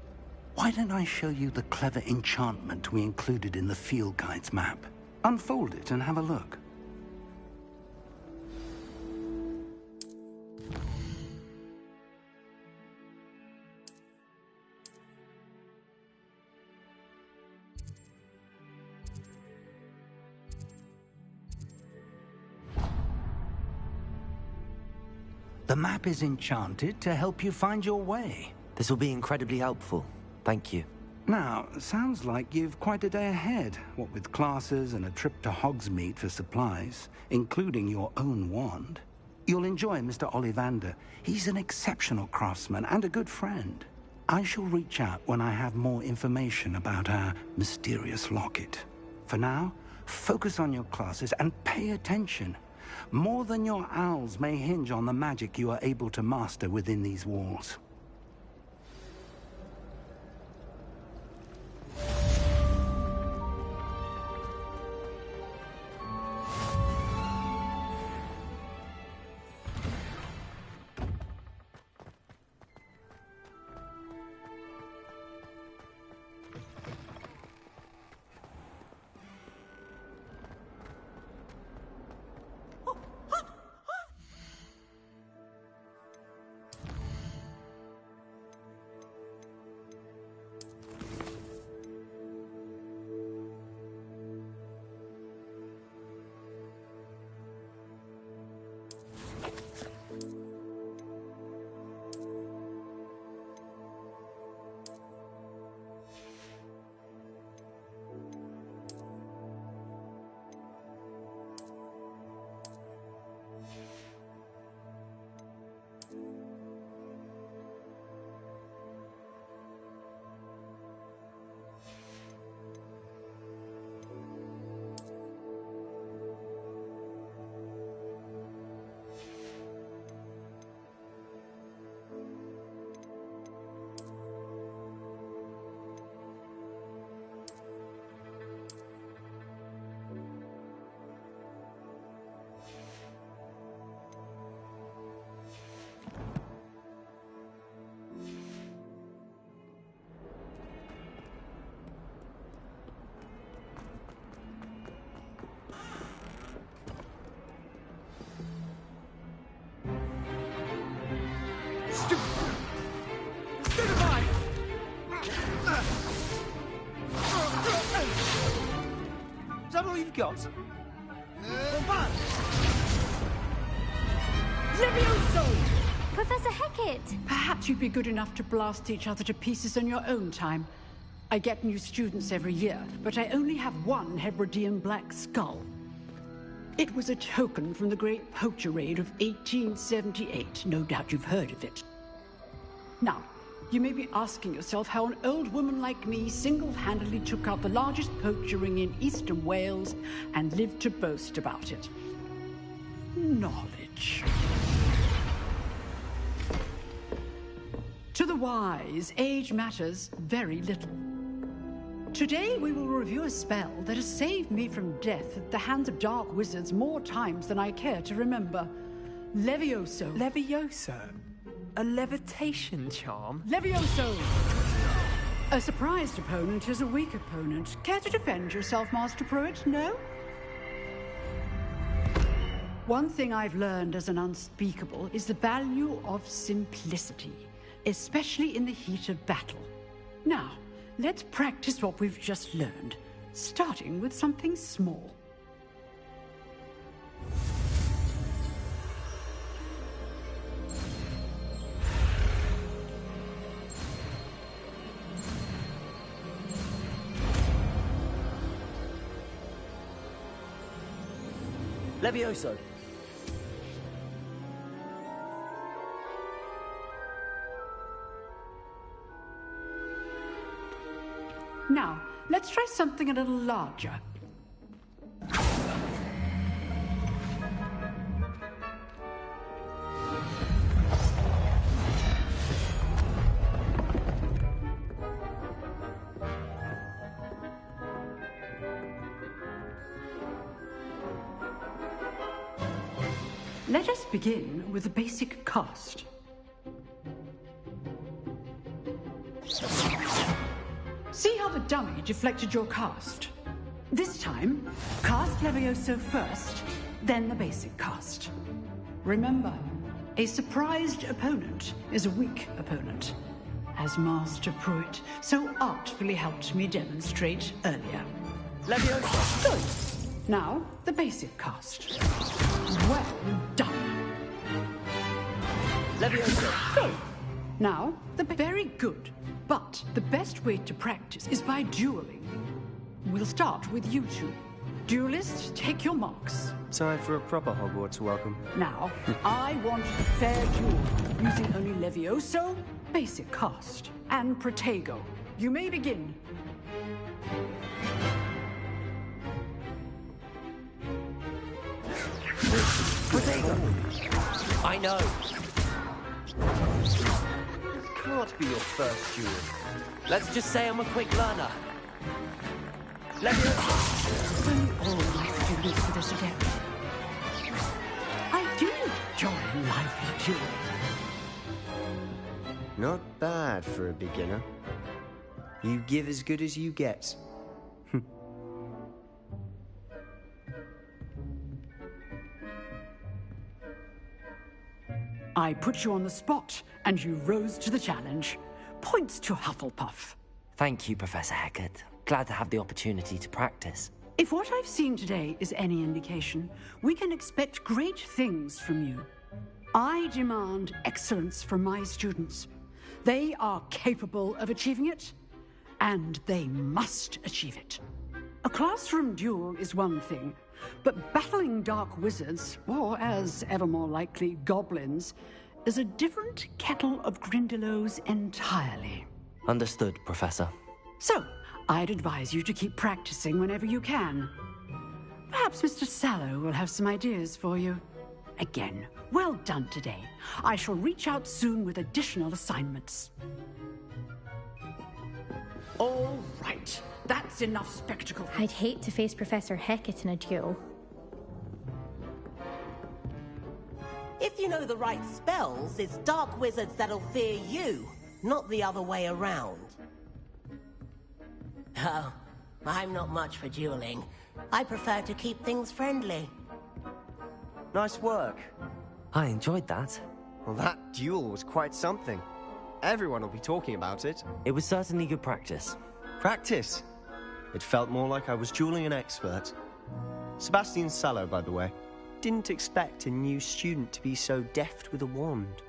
why don't I show you the clever enchantment we included in the field guide's map? Unfold it and have a look. The map is enchanted to help you find your way. This will be incredibly helpful. Thank you. Now, sounds like you've quite a day ahead, what with classes and a trip to Hogsmeade for supplies, including your own wand. You'll enjoy Mr. Ollivander. He's an exceptional craftsman and a good friend. I shall reach out when I have more information about our mysterious locket. For now, focus on your classes and pay attention. More than your owls may hinge on the magic you are able to master within these walls. that all you've got? Levioso! Professor Hackett! Perhaps you'd be good enough to blast each other to pieces in your own time. I get new students every year, but I only have one Hebridean black skull. It was a token from the Great Poacher Raid of 1878. No doubt you've heard of it. Now, you may be asking yourself how an old woman like me single-handedly took out the largest poacher ring in eastern Wales and lived to boast about it. Knowledge. To the wise, age matters very little. Today we will review a spell that has saved me from death at the hands of dark wizards more times than I care to remember. Levioso. Levioso? A levitation charm? Levioso! A surprised opponent is a weak opponent. Care to defend yourself, Master Pruitt? No? One thing I've learned as an unspeakable is the value of simplicity, especially in the heat of battle. Now, let's practice what we've just learned, starting with something small. Levioso. Now, let's try something a little larger. Let us begin with the basic cast. See how the dummy deflected your cast? This time, cast Levioso first, then the basic cast. Remember, a surprised opponent is a weak opponent, as Master Pruitt so artfully helped me demonstrate earlier. Levioso! Good. Now, the basic cast. Well done. Levioso! Good. Now, very good. But the best way to practice is by dueling. We'll start with you two. Duelists, take your marks. Time for a proper Hogwarts welcome. Now, I want a fair duel, using only Levioso, basic cast, and Protego. You may begin. Protego! I know. Can't be your first duel. Let's just say I'm a quick learner. Levioso! Don't all my students with us again. I do enjoy lively duel. Not bad for a beginner. You give as good as you get. I put you on the spot, and you rose to the challenge. Points to Hufflepuff. Thank you, Professor Hackett. Glad to have the opportunity to practice. If what I've seen today is any indication, we can expect great things from you. I demand excellence from my students. They are capable of achieving it, and they must achieve it. A classroom duel is one thing, but battling dark wizards, or as ever more likely, goblins, is a different kettle of Grindylows entirely. Understood, Professor. So, I'd advise you to keep practicing whenever you can. Perhaps Mr. Sallow will have some ideas for you. Again, well done today. I shall reach out soon with additional assignments. All right. That's enough spectacle. I'd hate to face Professor Hackett in a duel. If you know the right spells, it's dark wizards that'll fear you, not the other way around. Oh, I'm not much for dueling. I prefer to keep things friendly. Nice work. I enjoyed that. Well, that duel was quite something. Everyone will be talking about it. It was certainly good practice. Practice? It felt more like I was dueling an expert. Sebastian Sallow, by the way. Didn't expect a new student to be so deft with a wand.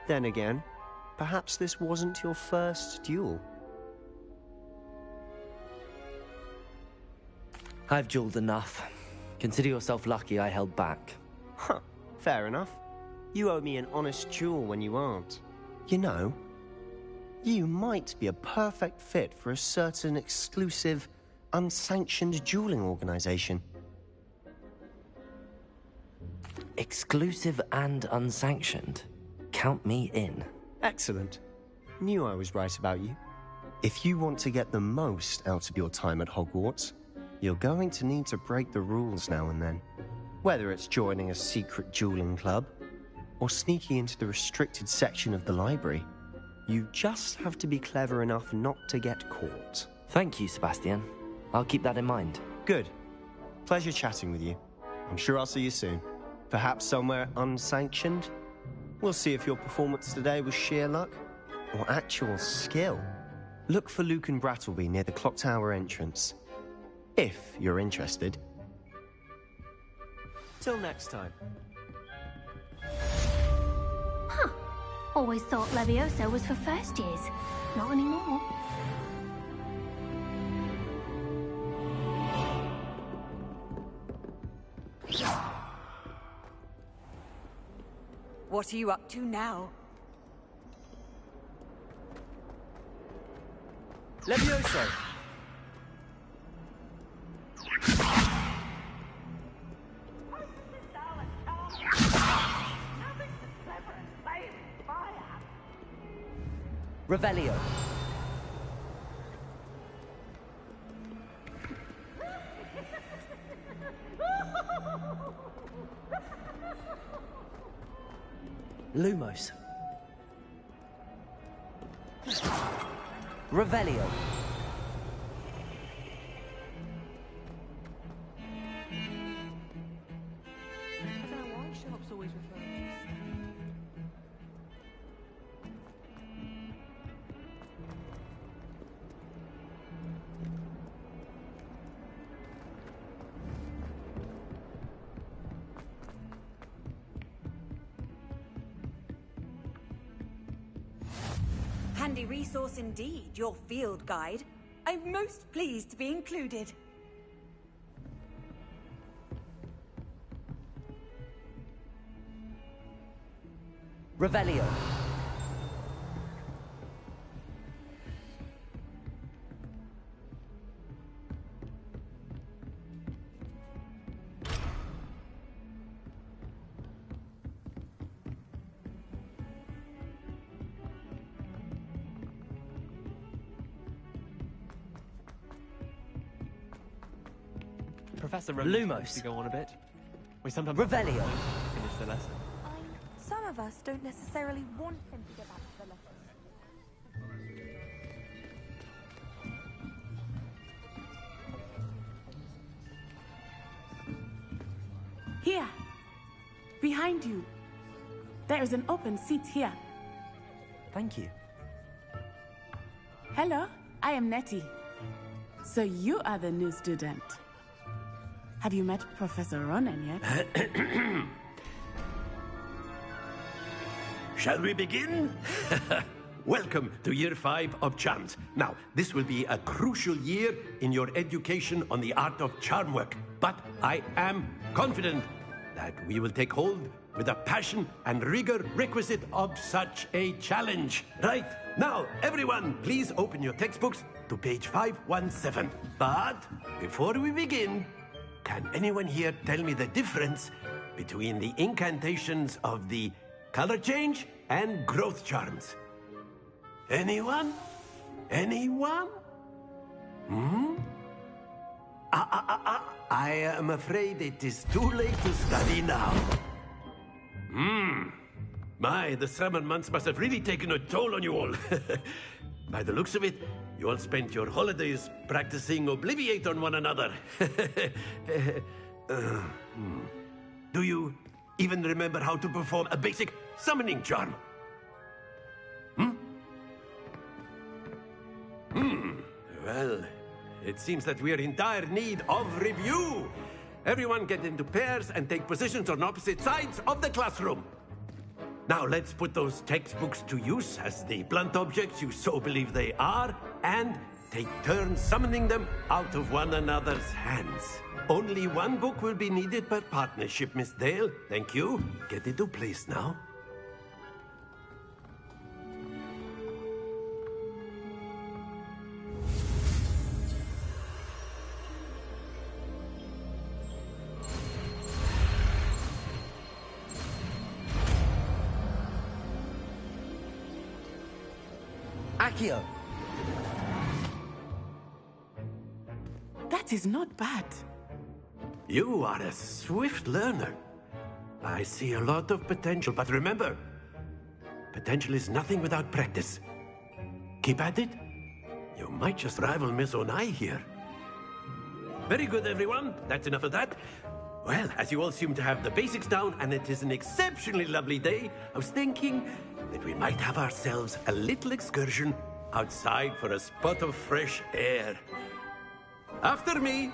Then again, perhaps this wasn't your first duel. I've dueled enough. Consider yourself lucky I held back. Huh, fair enough. You owe me an honest duel when you aren't. You know, you might be a perfect fit for a certain exclusive, unsanctioned dueling organization. Exclusive and unsanctioned? Count me in. Excellent. Knew I was right about you. If you want to get the most out of your time at Hogwarts, you're going to need to break the rules now and then. Whether it's joining a secret dueling club, or sneaking into the restricted section of the library, you just have to be clever enough not to get caught. Thank you, Sebastian. I'll keep that in mind. Good. Pleasure chatting with you. I'm sure I'll see you soon. Perhaps somewhere unsanctioned? We'll see if your performance today was sheer luck or actual skill. Look for Luke and Brattleby near the clock tower entrance. If you're interested. Till next time. Huh. Always thought Levioso was for first years. Not anymore. What are you up to now? Levioso! Revelio. Lumos. Revelio. Handy resource indeed, your field guide. I'm most pleased to be included. Revelio. Professor Lumos. To go on a bit. We sometimes Revelio. Finish the lesson. Some of us don't necessarily want him to get back to the lesson. Here. Behind you. There is an open seat here. Thank you. Hello, I am Nettie. So you are the new student. Have you met Professor Ronan yet? Shall we begin? Welcome to Year 5 of Charms. Now, this will be a crucial year in your education on the art of charm work. But I am confident that we will take hold with the passion and rigor requisite of such a challenge. Right, now, everyone, please open your textbooks to page 517. But before we begin, can anyone here tell me the difference between the incantations of the color change and growth charms? Anyone? Anyone? I am afraid it is too late to study now. My, the summer months must have really taken a toll on you all. By the looks of it, you all spent your holidays practicing Obliviate on one another. Do you even remember how to perform a basic summoning charm? Well, it seems that we are in dire need of review. Everyone get into pairs and take positions on opposite sides of the classroom. Now let's put those textbooks to use as the blunt objects you so believe they are, and take turns summoning them out of one another's hands. Only one book will be needed per partnership, Miss Dale. Thank you. Get into place now. Accio! That is not bad. You are a swift learner. I see a lot of potential, but remember, potential is nothing without practice. Keep at it. You might just rival Miss Onai here. Very good, everyone. That's enough of that. Well, as you all seem to have the basics down, and it is an exceptionally lovely day, I was thinking that we might have ourselves a little excursion outside for a spot of fresh air. After me.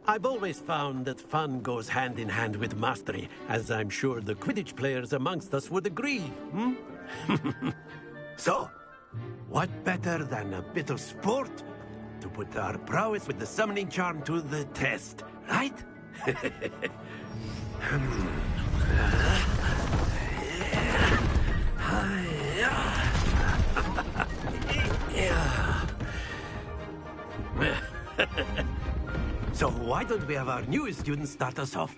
I've always found that fun goes hand in hand with mastery, as I'm sure the Quidditch players amongst us would agree. So, what better than a bit of sport to put our prowess with the summoning charm to the test, right? So why don't we have our newest student start us off?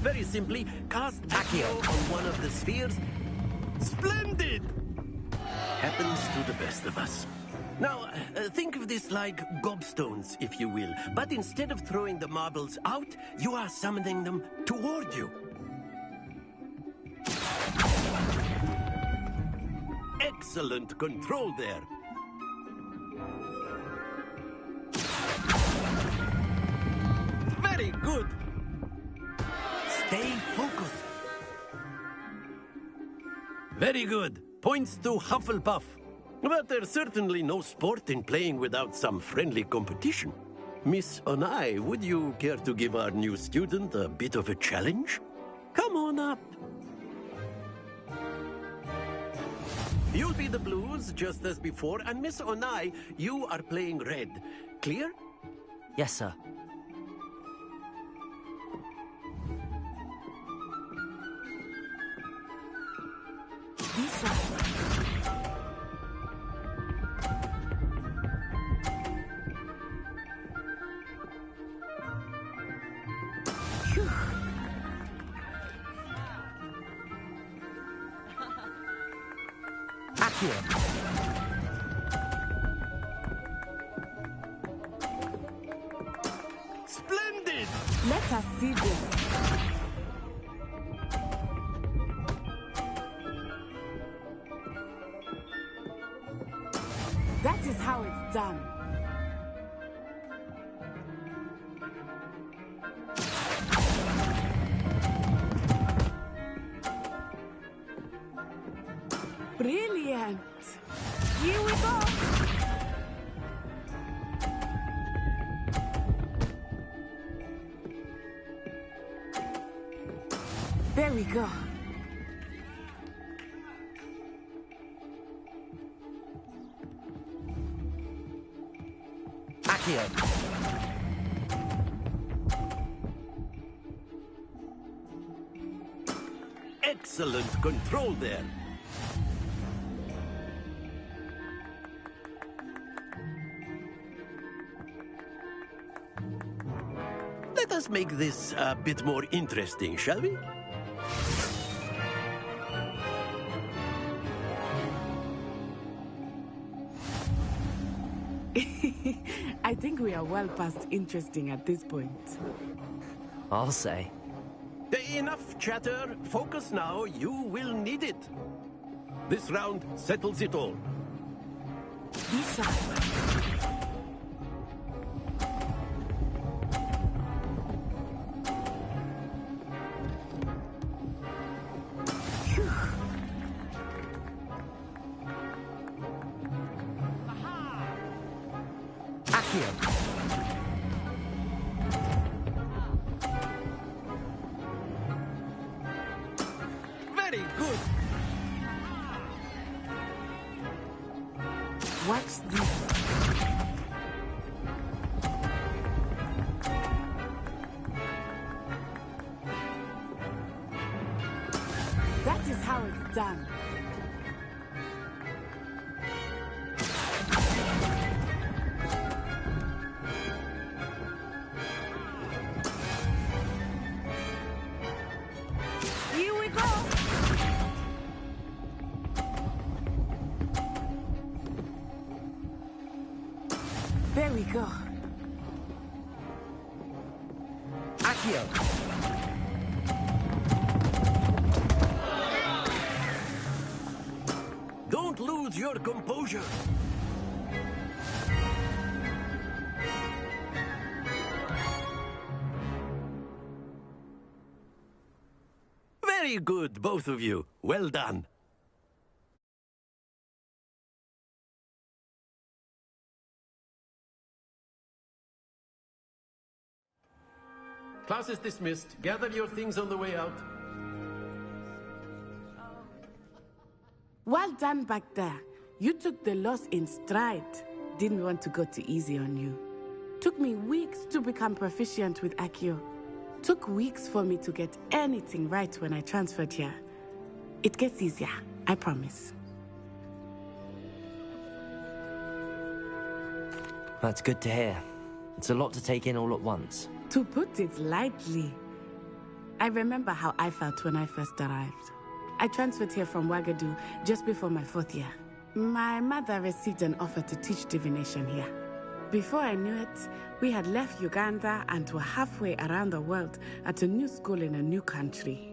Very simply, cast Accio on one of the spheres. Splendid! Happens to the best of us. Now, think of this like gobstones, if you will. But instead of throwing the marbles out, you are summoning them toward you. Excellent control there. Very good. Stay focused. Very good. Points to Hufflepuff. But there's certainly no sport in playing without some friendly competition. Miss Onai, would you care to give our new student a bit of a challenge? Come on up. You'll be the blues, just as before, and Miss Onai, you are playing red. Clear? Yes, sir. Splendid! Let us see this. That is how it's done. Brilliant! Here we go! There we go. Accio. Excellent control there. Let us make this a bit more interesting, shall we? I think we are well past interesting at this point. I'll say. Enough chatter. Focus now. You will need it. This round settles it all. Be sharp. Very good. What's this? That is how it's done. Here we go. There we go. Accio. Don't lose your composure. Very good, both of you. Well done. Class is dismissed. Gather your things on the way out. Well done back there. You took the loss in stride. Didn't want to go too easy on you. Took me weeks to become proficient with Accio. Took weeks for me to get anything right when I transferred here. It gets easier, I promise. That's good to hear. It's a lot to take in all at once. To put it lightly, I remember how I felt when I first arrived. I transferred here from Wagadu just before my 4th year. My mother received an offer to teach divination here. Before I knew it, we had left Uganda and were halfway around the world at a new school in a new country.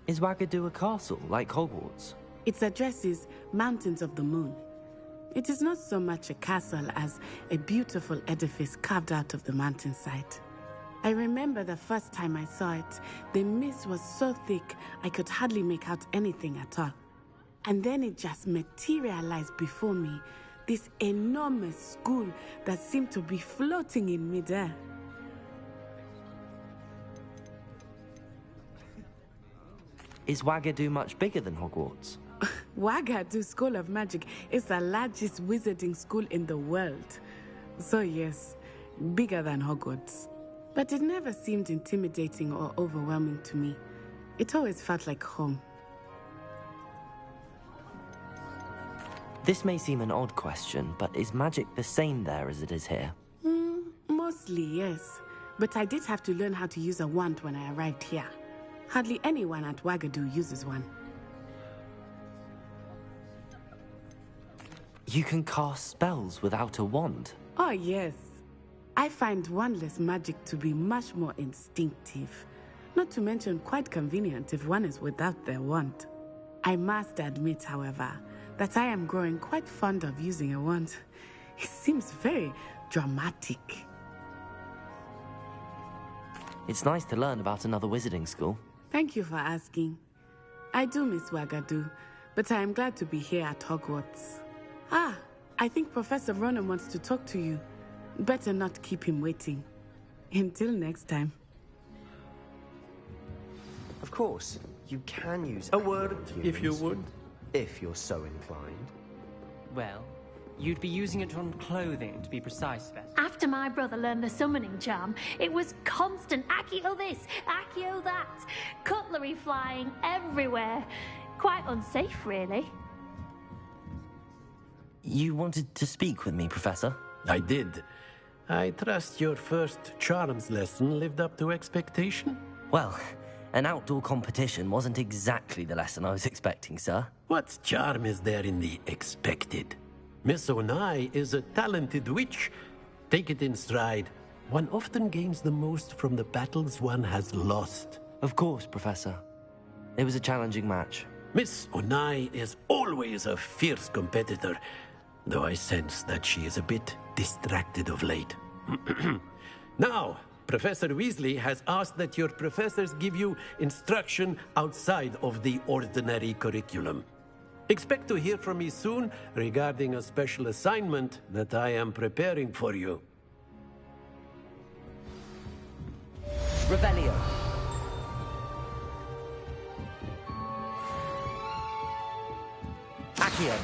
Is Wagadu a castle, like Hogwarts? Its address is Mountains of the Moon. It is not so much a castle as a beautiful edifice carved out of the mountainside. I remember the first time I saw it, the mist was so thick I could hardly make out anything at all. And then it just materialized before me, this enormous school that seemed to be floating in midair. Is Wagadu much bigger than Hogwarts? Wagadu School of Magic is the largest wizarding school in the world. So yes, bigger than Hogwarts. But it never seemed intimidating or overwhelming to me. It always felt like home. This may seem an odd question, but is magic the same there as it is here? Mostly, yes. But I did have to learn how to use a wand when I arrived here. Hardly anyone at Wagadu uses one. You can cast spells without a wand? Oh, yes. I find wandless magic to be much more instinctive. Not to mention quite convenient if one is without their wand. I must admit, however, that I am growing quite fond of using a wand. It seems very dramatic. It's nice to learn about another wizarding school. Thank you for asking. I do miss Wagadu, but I am glad to be here at Hogwarts. Ah, I think Professor Ronan wants to talk to you. Better not keep him waiting. Until next time. Of course, you can use a word, if you would. If you're so inclined. Well, you'd be using it on clothing, to be precise, Beth. After my brother learned the summoning charm, it was constant Accio this, Accio that, cutlery flying everywhere. Quite unsafe, really. You wanted to speak with me, Professor? I did. I trust your first charms lesson lived up to expectation? Well, an outdoor competition wasn't exactly the lesson I was expecting, sir. What charm is there in the expected? Miss Onai is a talented witch. Take it in stride. One often gains the most from the battles one has lost. Of course, Professor. It was a challenging match. Miss Onai is always a fierce competitor, though I sense that she is a bit distracted of late. Now, Professor Weasley has asked that your professors give you instruction outside of the ordinary curriculum. Expect to hear from me soon regarding a special assignment that I am preparing for you. Revelio. Accio.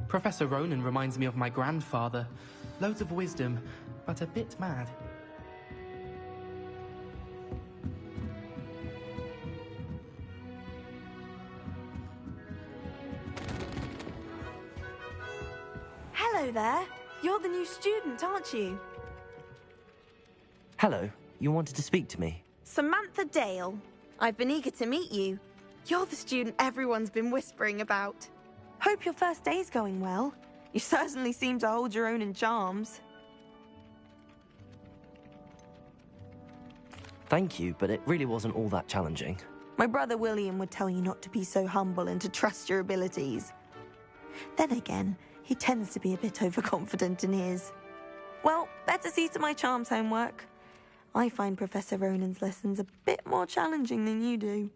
Professor Ronan reminds me of my grandfather. Loads of wisdom, but a bit mad. Hello there. You're the new student, aren't you? Hello, you wanted to speak to me? Samantha Dale. I've been eager to meet you. You're the student everyone's been whispering about. Hope your first day's going well. You certainly seem to hold your own in charms. Thank you, but it really wasn't all that challenging. My brother William would tell you not to be so humble and to trust your abilities. Then again, he tends to be a bit overconfident in his. Well, better see to my charms homework. I find Professor Ronan's lessons a bit more challenging than you do.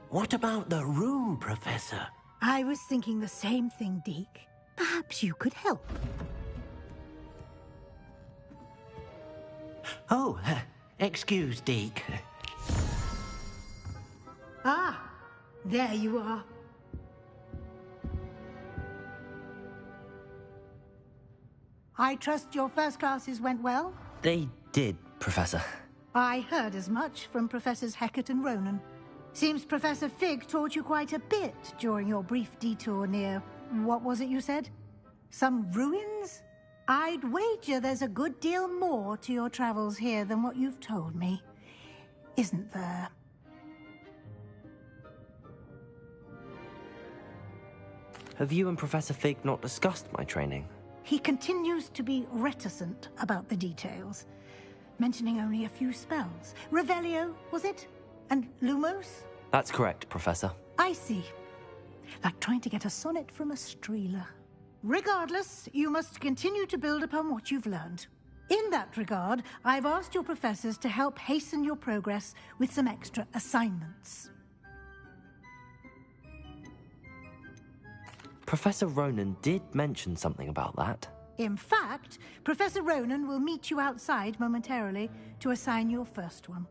What about the room, Professor? I was thinking the same thing, Deke. Perhaps you could help. Oh, excuse, Deke. Ah, there you are. I trust your first classes went well? They did, Professor. I heard as much from Professors Hecat and Ronan. Seems Professor Fig taught you quite a bit during your brief detour near... what was it you said? Some ruins? I'd wager there's a good deal more to your travels here than what you've told me. Isn't there? Have you and Professor Fig not discussed my training? He continues to be reticent about the details, mentioning only a few spells. Revelio, was it? And Lumos? That's correct, Professor. I see. Like trying to get a sonnet from a streeler. Regardless, you must continue to build upon what you've learned. In that regard, I've asked your professors to help hasten your progress with some extra assignments. Professor Ronan did mention something about that. In fact, Professor Ronan will meet you outside momentarily to assign your first one.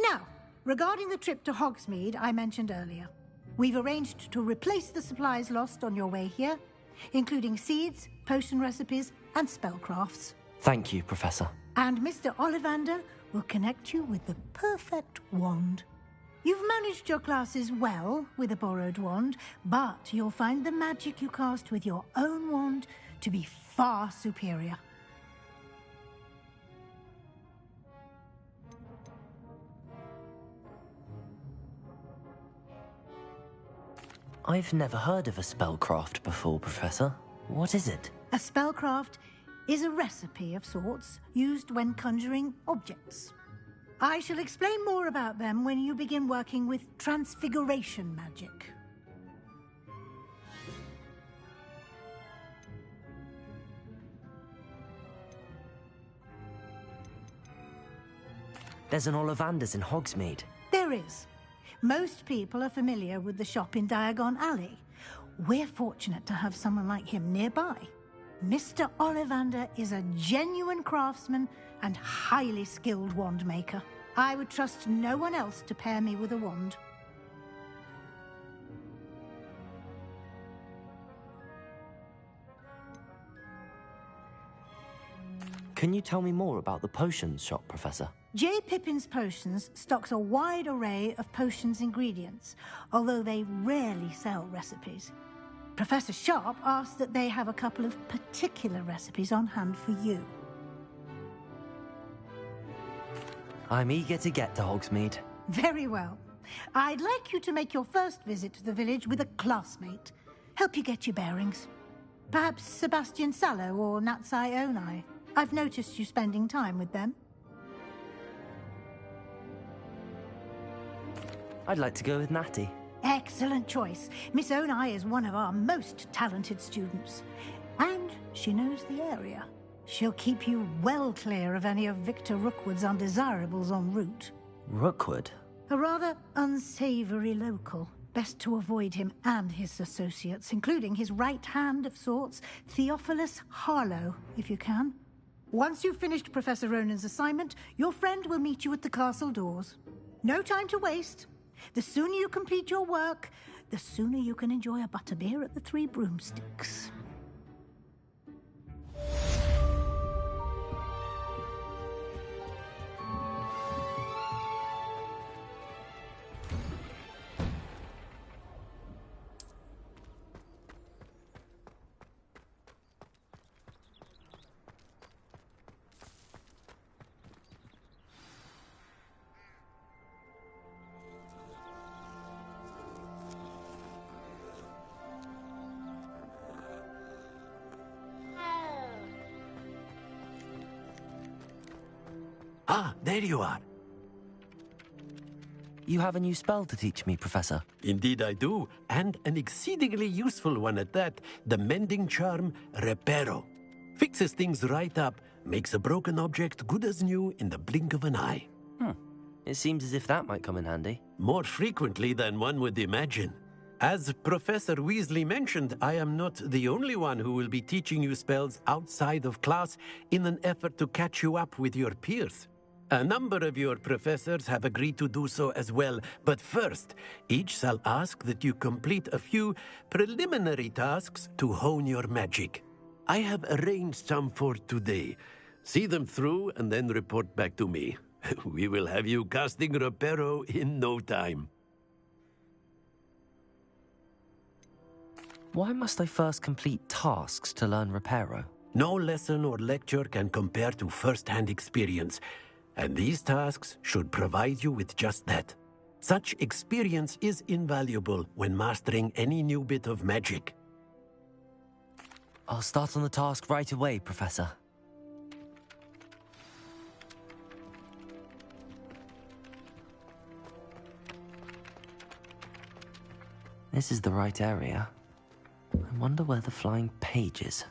Now, regarding the trip to Hogsmeade I mentioned earlier, we've arranged to replace the supplies lost on your way here, including seeds, potion recipes, and spellcrafts. Thank you, Professor. And Mr. Ollivander will connect you with the perfect wand. You've managed your classes well with a borrowed wand, but you'll find the magic you cast with your own wand to be far superior. I've never heard of a spellcraft before, Professor. What is it? A spellcraft is a recipe of sorts used when conjuring objects. I shall explain more about them when you begin working with transfiguration magic. There's an Ollivander's in Hogsmeade. There is. Most people are familiar with the shop in Diagon Alley. We're fortunate to have someone like him nearby. Mr. Ollivander is a genuine craftsman and highly skilled wand maker. I would trust no one else to pair me with a wand. Can you tell me more about the potions shop, Professor? J. Pippin's Potions stocks a wide array of potions ingredients, although they rarely sell recipes. Professor Sharp asked that they have a couple of particular recipes on hand for you. I'm eager to get to Hogsmeade. Very well. I'd like you to make your first visit to the village with a classmate. Help you get your bearings. Perhaps Sebastian Sallow or Natsai Onai. I've noticed you spending time with them. I'd like to go with Natty. Excellent choice. Miss Onai is one of our most talented students. And she knows the area. She'll keep you well clear of any of Victor Rookwood's undesirables en route. Rookwood? A rather unsavory local. Best to avoid him and his associates, including his right hand of sorts, Theophilus Harlow, if you can. Once you've finished Professor Ronan's assignment, your friend will meet you at the castle doors. No time to waste. The sooner you complete your work, the sooner you can enjoy a butterbeer at the Three Broomsticks. Ah, there you are. You have a new spell to teach me, Professor. Indeed I do, and an exceedingly useful one at that. The mending charm, Reparo. Fixes things right up, makes a broken object good as new in the blink of an eye. It seems as if that might come in handy. More frequently than one would imagine. As Professor Weasley mentioned, I am not the only one who will be teaching you spells outside of class in an effort to catch you up with your peers. A number of your professors have agreed to do so as well, but first, each shall ask that you complete a few preliminary tasks to hone your magic. I have arranged some for today. See them through and then report back to me. We will have you casting Reparo in no time. Why must I first complete tasks to learn Reparo? No lesson or lecture can compare to first-hand experience, and these tasks should provide you with just that. Such experience is invaluable when mastering any new bit of magic. I'll start on the task right away, Professor. This is the right area. I wonder where the flying page is.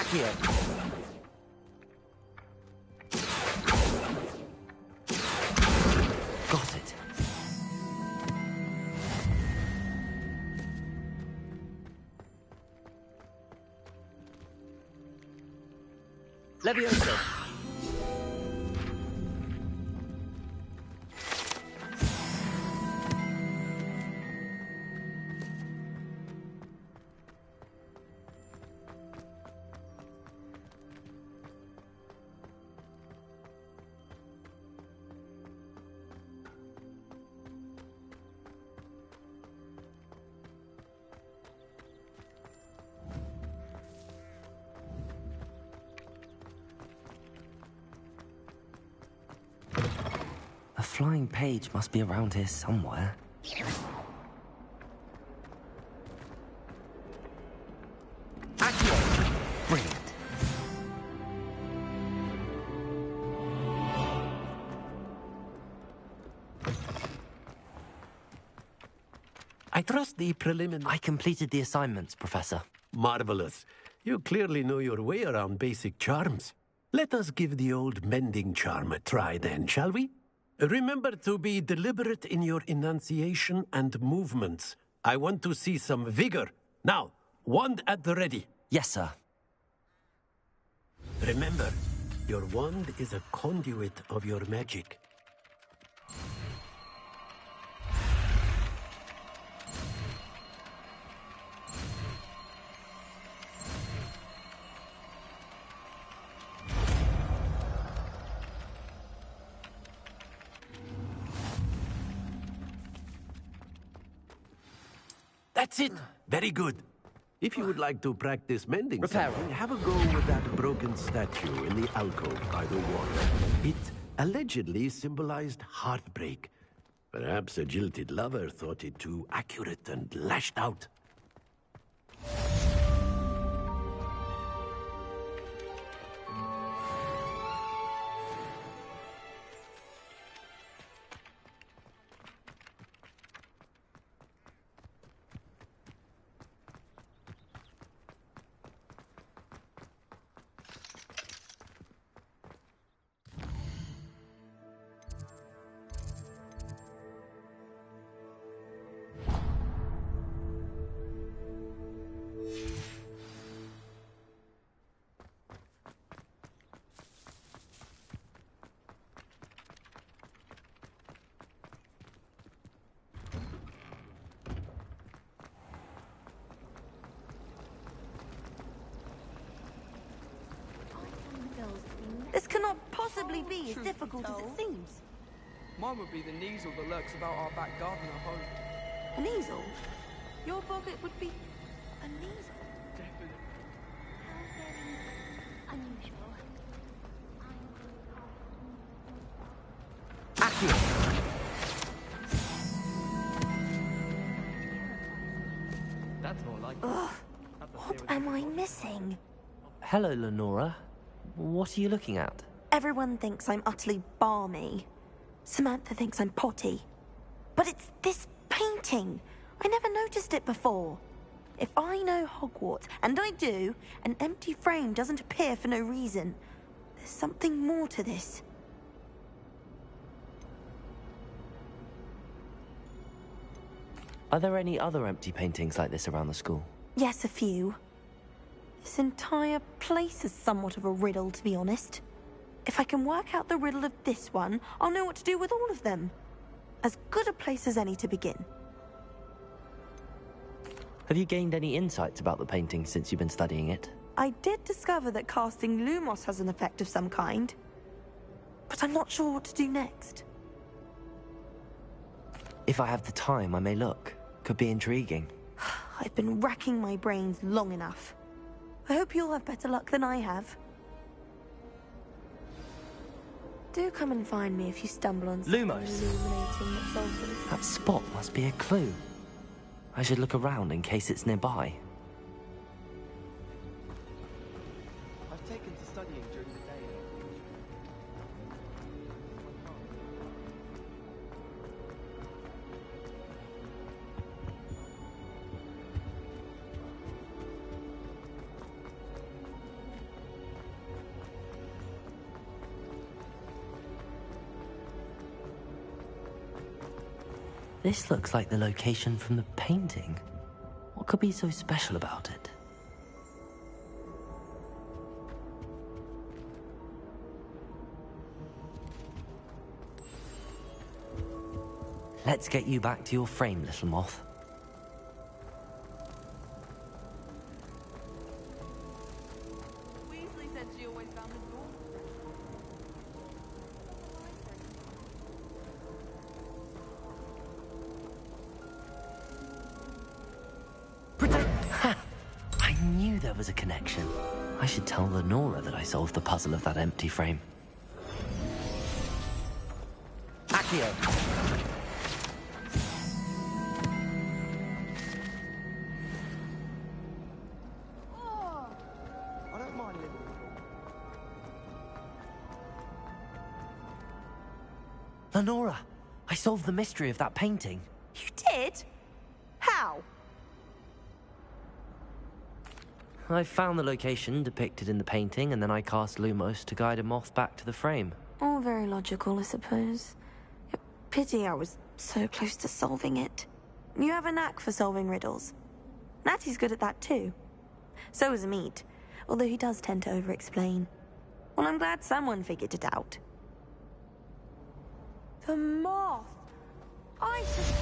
Accio. Got it. Levioso. A flying page must be around here somewhere. Accio. Brilliant. I trust the preliminary... I completed the assignments, Professor. Marvelous. You clearly know your way around basic charms. Let us give the old mending charm a try then, shall we? Remember to be deliberate in your enunciation and movements. I want to see some vigor. Now, wand at the ready. Yes, sir. Remember, your wand is a conduit of your magic. That's it. Very good. If you would like to practice mending something, have a go with that broken statue in the alcove by the water. It allegedly symbolized heartbreak. Perhaps a jilted lover thought it too accurate and lashed out. This cannot possibly be as difficult as it seems. Mine would be the Kneasel that lurks about our back garden at home. An easel? Your boggart would be an easel? Definitely. Unusual. That's more like Ugh, what am I missing? Hello, Lenora. What are you looking at? Everyone thinks I'm utterly balmy. Samantha thinks I'm potty. But it's this painting. I never noticed it before. If I know Hogwarts, and I do, an empty frame doesn't appear for no reason. There's something more to this. Are there any other empty paintings like this around the school? Yes, a few. This entire place is somewhat of a riddle, to be honest. If I can work out the riddle of this one, I'll know what to do with all of them. As good a place as any to begin. Have you gained any insights about the painting since you've been studying it? I did discover that casting Lumos has an effect of some kind. But I'm not sure what to do next. If I have the time, I may look. Could be intriguing. I've been racking my brains long enough. I hope you'll have better luck than I have. Do come and find me if you stumble on something Lumos. illuminating that solves it. That spot must be a clue. I should look around in case it's nearby. I've taken to studying during the day. This looks like the location from the painting. What could be so special about it? Let's get you back to your frame, little moth. Weasley said she always found the door. I knew there was a connection. I should tell Lenora that I solved the puzzle of that empty frame. Accio! I don't mind living with you. Lenora! I solved the mystery of that painting. You did? How? I found the location depicted in the painting, and then I cast Lumos to guide a moth back to the frame. All very logical, I suppose. Pity I was so close to solving it. You have a knack for solving riddles. Natty's good at that too. So is Meat, although he does tend to over-explain. Well, I'm glad someone figured it out. The moth! I should...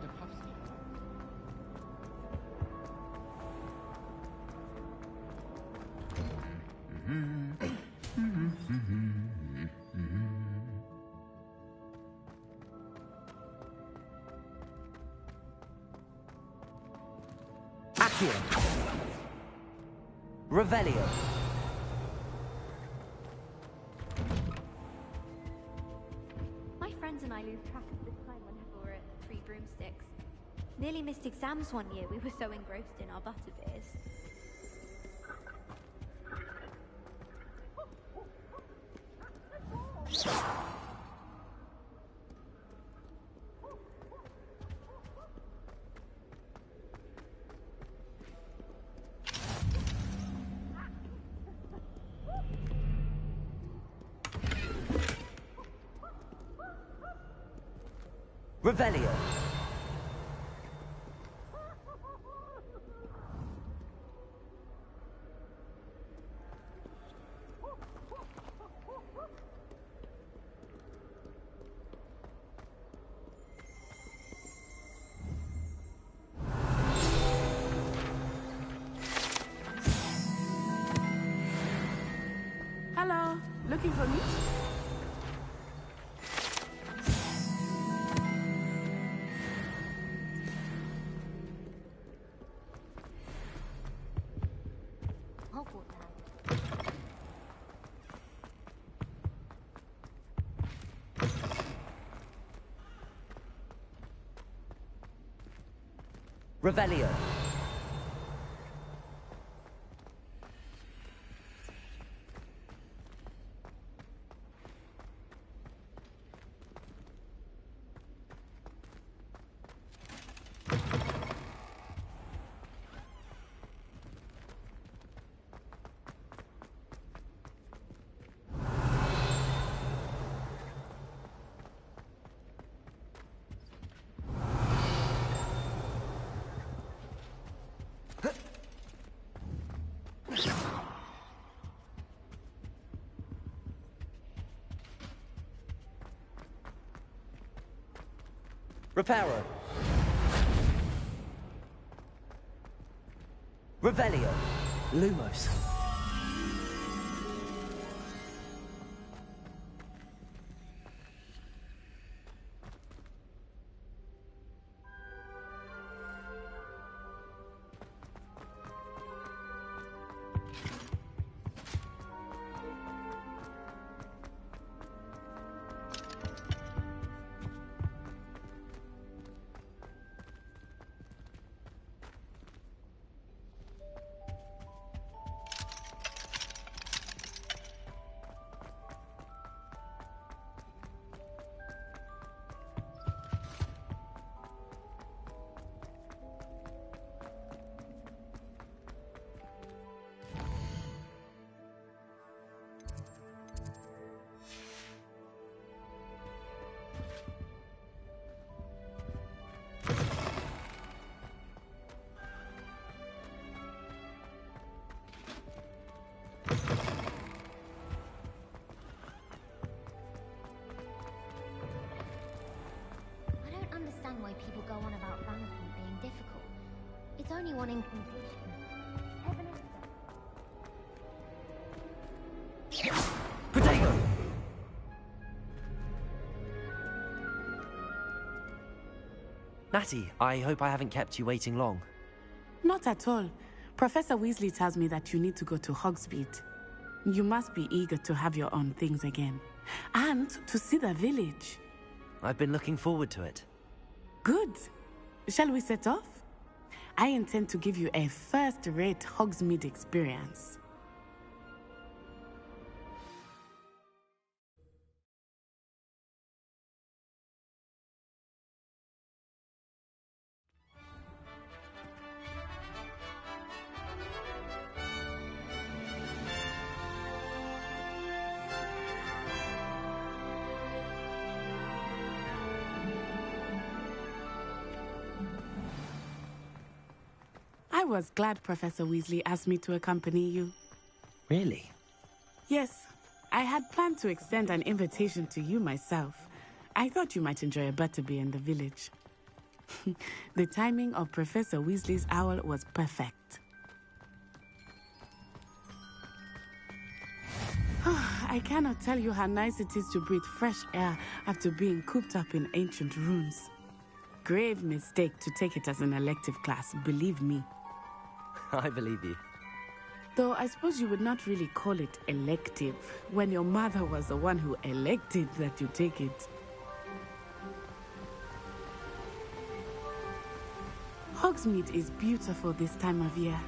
spider puffs. Accio. Revelio. My friends and I lose track of the time whenever we're at Three Broomsticks. Nearly missed exams one year, we were so engrossed in our butterbeers. Revelio. Hello, looking for me? Revelio. Reparo. Revelio. Lumos. I don't understand why people go on about Vanderpool being difficult. It's only one incantation. Protego! Natty, I hope I haven't kept you waiting long. Not at all. Professor Weasley tells me that you need to go to Hogsmeade. You must be eager to have your own things again. And to see the village. I've been looking forward to it. Good. Shall we set off? I intend to give you a first-rate Hogsmeade experience. I was glad Professor Weasley asked me to accompany you. Really? Yes, I had planned to extend an invitation to you myself. I thought you might enjoy a butterbeer in the village. The timing of Professor Weasley's owl was perfect. I cannot tell you how nice it is to breathe fresh air after being cooped up in ancient ruins. Grave mistake to take it as an elective class, believe me. I believe you. Though I suppose you would not really call it elective when your mother was the one who elected that you take it. Hogsmeade is beautiful this time of year.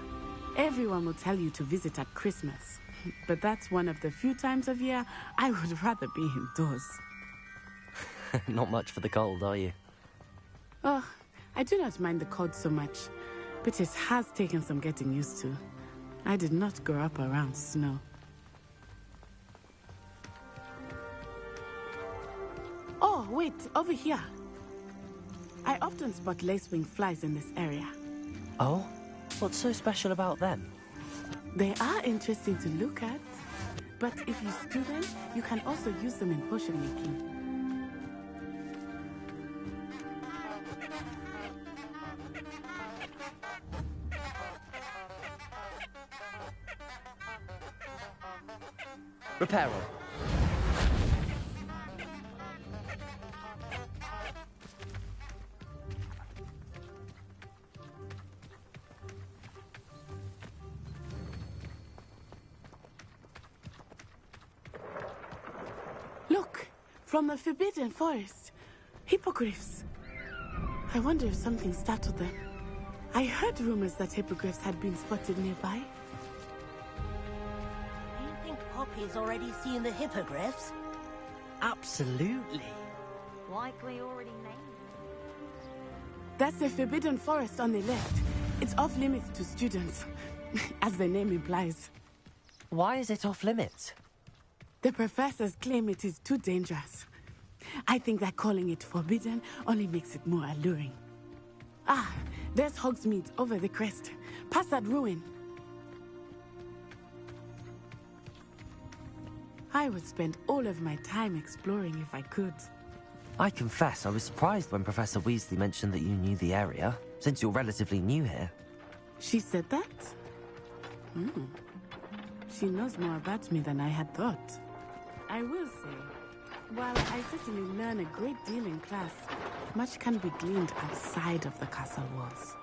Everyone will tell you to visit at Christmas. But that's one of the few times of year I would rather be indoors. Not much for the cold, are you? Oh, I do not mind the cold so much, but it has taken some getting used to. I did not grow up around snow. Oh, wait, over here. I often spot lacewing flies in this area. Oh? What's so special about them? They are interesting to look at, but if you stew them, you can also use them in potion making. Repair all. Look, from the Forbidden Forest. Hippogriffs. I wonder if something startled them. I heard rumors that hippogriffs had been spotted nearby. Do you think Poppy's already seen the hippogriffs? Absolutely. Likely already named. That's the Forbidden Forest on the left. It's off limits to students, as the name implies. Why is it off limits? The professors claim it is too dangerous. I think that calling it forbidden only makes it more alluring. Ah, there's Hogsmeade over the crest. Past that ruin. I would spend all of my time exploring if I could. I confess I was surprised when Professor Weasley mentioned that you knew the area, since you're relatively new here. She said that? She knows more about me than I had thought. I will say, while I certainly learn a great deal in class, much can be gleaned outside of the castle walls.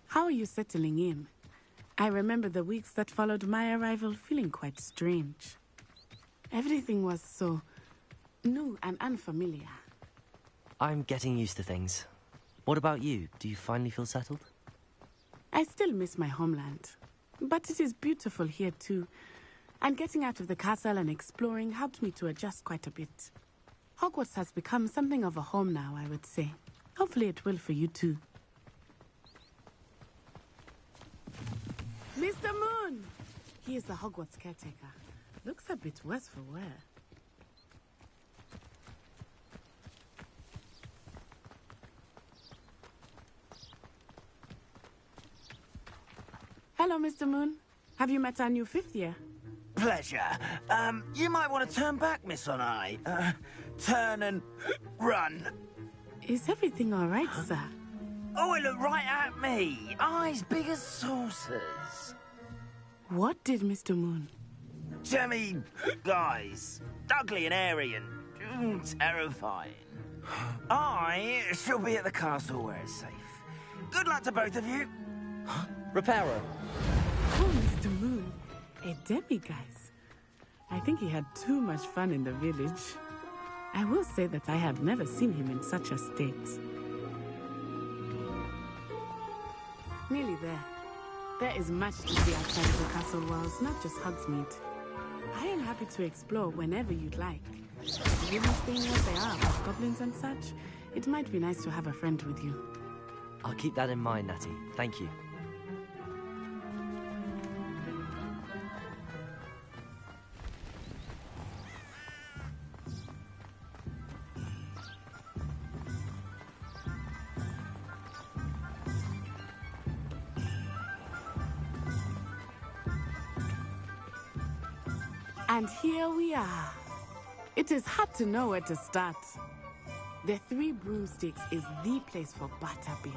How are you settling in? I remember the weeks that followed my arrival feeling quite strange. Everything was so new and unfamiliar. I'm getting used to things. What about you? Do you finally feel settled? I still miss my homeland, but it is beautiful here too. And getting out of the castle and exploring helped me to adjust quite a bit. Hogwarts has become something of a home now, I would say. Hopefully it will for you too. Mr. Moon! He is the Hogwarts caretaker. Looks a bit worse for wear. Hello, Mr. Moon. Have you met our new fifth year? Pleasure. You might want to turn back, Miss Onai. Turn and run. Is everything all right, sir? Oh, it looked right at me. Eyes big as saucers. What did Mr. Moon? Jemmy, guys, ugly and airy and terrifying. I shall be at the castle where it's safe. Good luck to both of you. Reparo. Oh, Mr. Moon, a demiguise. I think he had too much fun in the village. I will say that I have never seen him in such a state. Nearly there. There is much to see outside of the castle walls, not just Hogsmeade. I am happy to explore whenever you'd like. Rumors being what they are about goblins and such, it might be nice to have a friend with you. I'll keep that in mind, Natty. Thank you. And here we are. It is hard to know where to start. The Three Broomsticks is the place for butterbeer.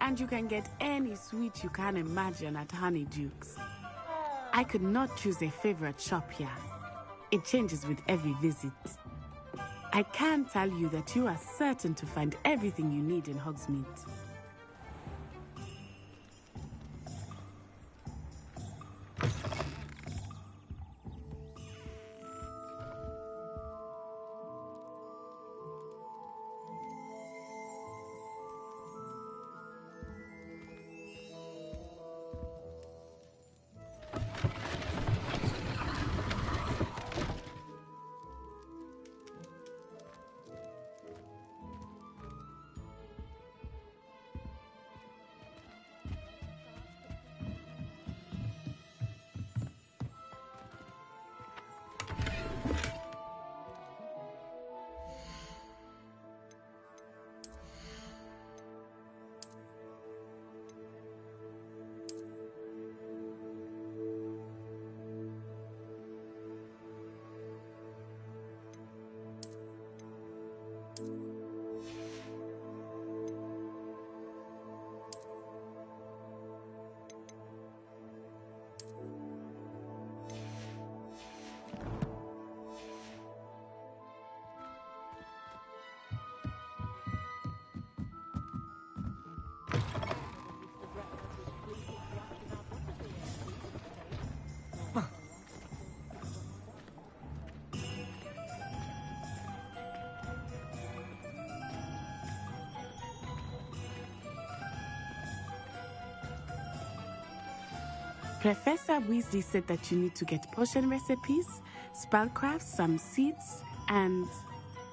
And you can get any sweet you can imagine at Honeydukes. I could not choose a favorite shop here. It changes with every visit. I can tell you that you are certain to find everything you need in Hogsmeade. Professor Weasley said that you need to get potion recipes, spellcraft, some seeds, and...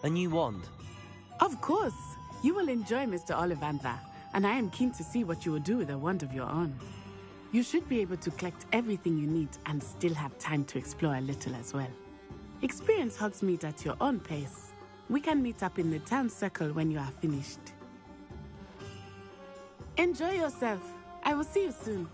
A new wand? Of course! You will enjoy Mr. Ollivander, and I am keen to see what you will do with a wand of your own. You should be able to collect everything you need and still have time to explore a little as well. Experience Hogsmeade at your own pace. We can meet up in the town circle when you are finished. Enjoy yourself. I will see you soon.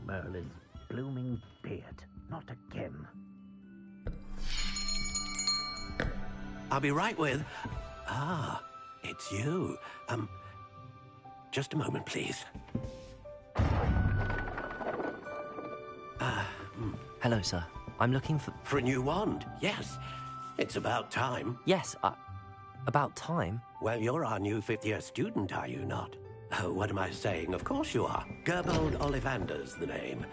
Merlin's blooming beard. Not again. I'll be right with... Ah, it's you. Just a moment, please. Hello, sir. I'm looking for... For a new wand, yes. It's about time. Yes, about time? Well, you're our new fifth-year student, are you not? Oh, what am I saying? Of course you are. Gerbold Ollivander's the name.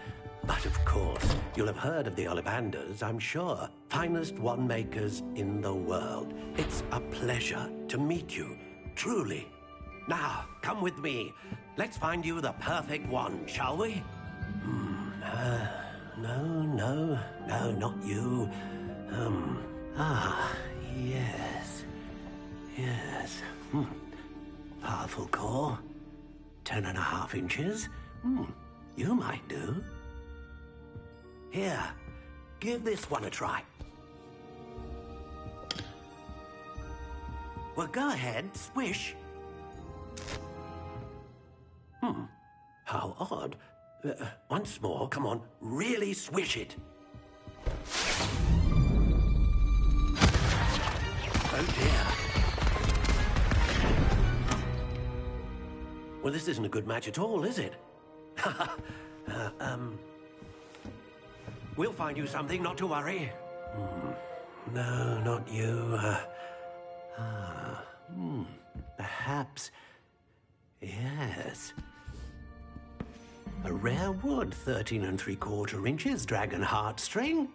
But of course, you'll have heard of the Ollivanders, I'm sure. Finest wand makers in the world. It's a pleasure to meet you, truly. Now, come with me. Let's find you the perfect wand, shall we? No, not you. Yes. Powerful core. 10.5 inches. You might do. Here, give this one a try. Well, go ahead, swish. How odd. Once more, come on, really swish it. Oh dear. Well, this isn't a good match at all, is it? We'll find you something, not to worry. No, not you. Perhaps... Yes. A rare wood, 13 3/4 inches, dragon heartstring.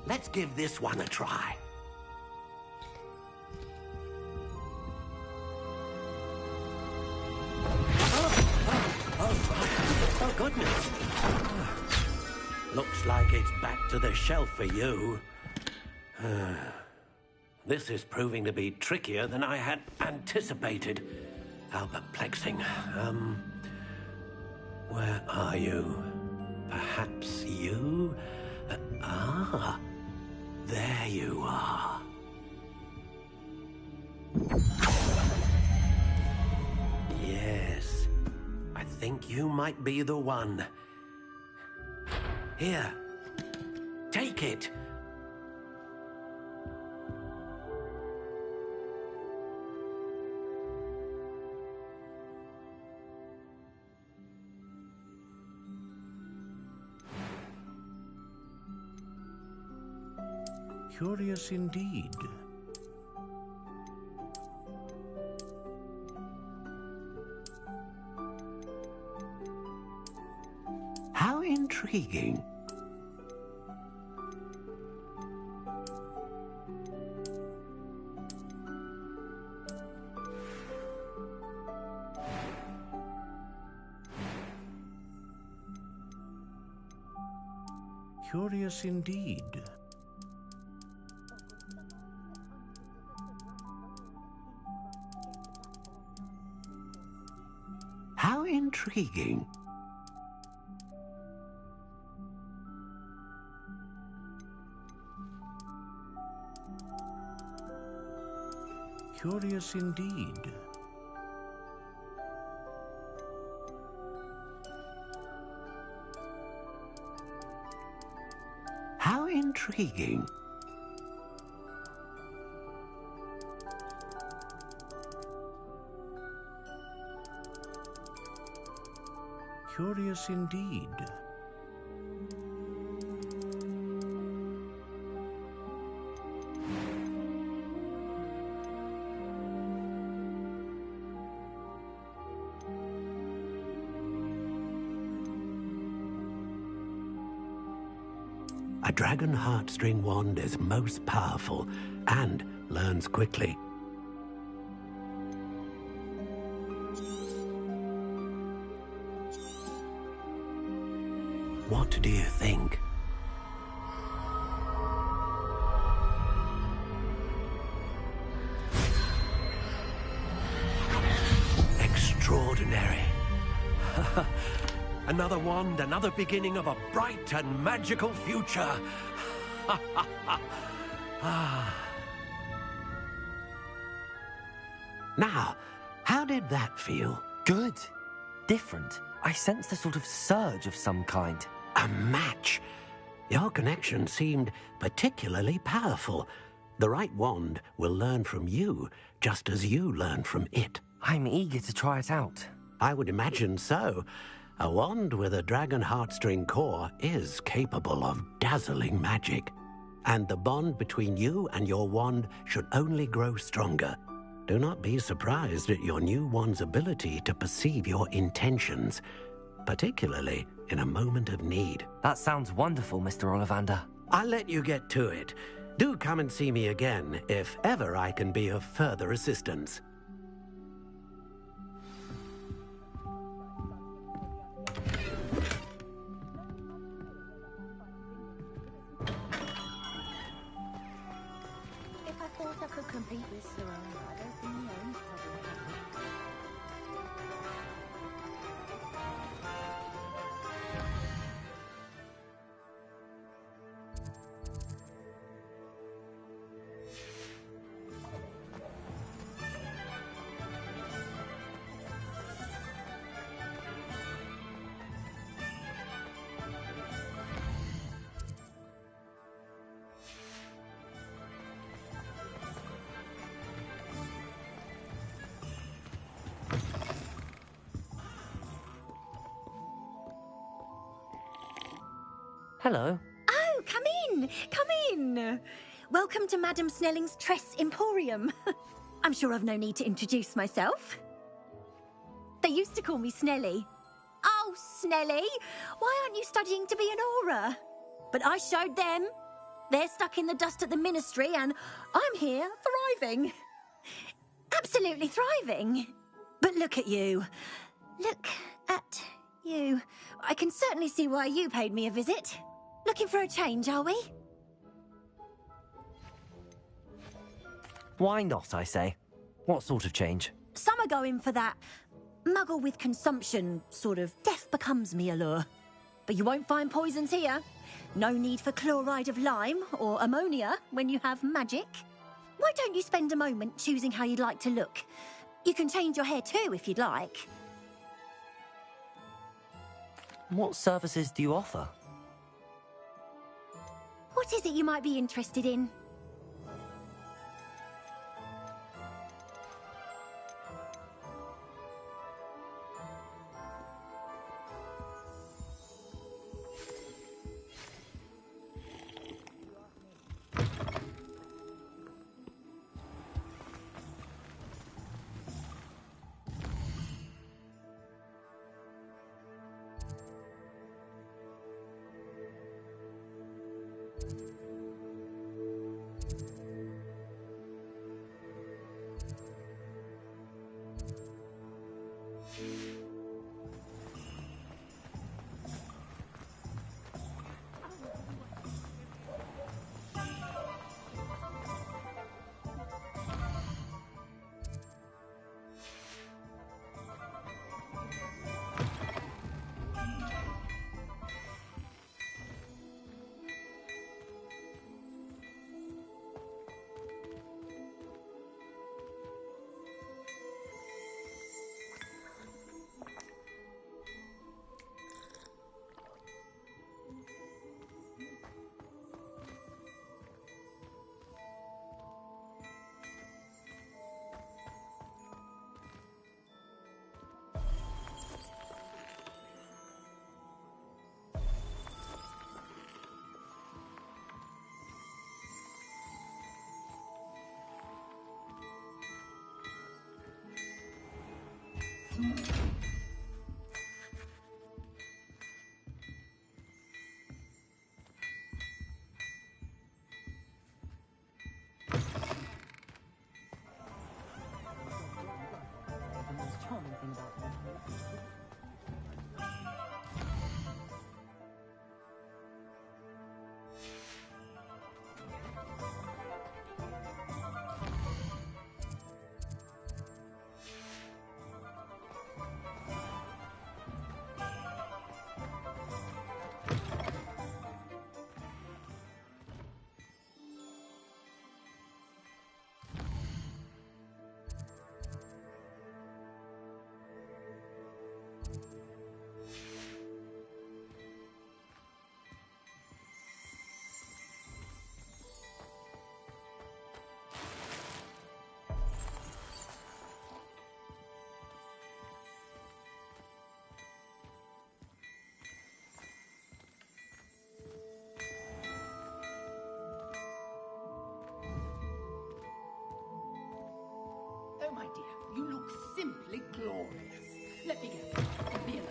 Let's give this one a try. Oh, goodness. Looks like it's back to the shelf for you. This is proving to be trickier than I had anticipated. How perplexing. Where are you? Perhaps you? There you are. Yes. I think you might be the one. Here. Take it. Curious indeed. How intriguing. Curious indeed. How intriguing. Curious indeed. How intriguing. Curious indeed. A dragon heartstring wand is most powerful and learns quickly. What do you think? Extraordinary. Another wand, another beginning of a bright and magical future. Now, how did that feel? Good. Different. I sensed a sort of surge of some kind. A match. Your connection seemed particularly powerful. The right wand will learn from you, just as you learn from it. I'm eager to try it out. I would imagine so. A wand with a dragon heartstring core is capable of dazzling magic. And the bond between you and your wand should only grow stronger. Do not be surprised at your new wand's ability to perceive your intentions, particularly in a moment of need. That sounds wonderful, Mr. Ollivander. I'll let you get to it. Do come and see me again if ever I can be of further assistance. If I thought I could compete with Sir Owen, I don't think the own stuff Hello. Oh, come in! Come in! Welcome to Madame Snelling's Tress Emporium. I'm sure I've no need to introduce myself. They used to call me Snelly. Oh, Snelly! Why aren't you studying to be an aura? But I showed them. They're stuck in the dust at the Ministry, and I'm here thriving. Absolutely thriving. But look at you. Look at you. I can certainly see why you paid me a visit. Looking for a change, are we? Why not, I say? What sort of change? Some are going for that muggle with consumption, sort of death becomes me allure. But you won't find poisons here. No need for chloride of lime or ammonia when you have magic. Why don't you spend a moment choosing how you'd like to look? You can change your hair too if you'd like. What services do you offer? What is it you might be interested in? Oh, my dear, you look simply glorious. Let me go. Leave me alone.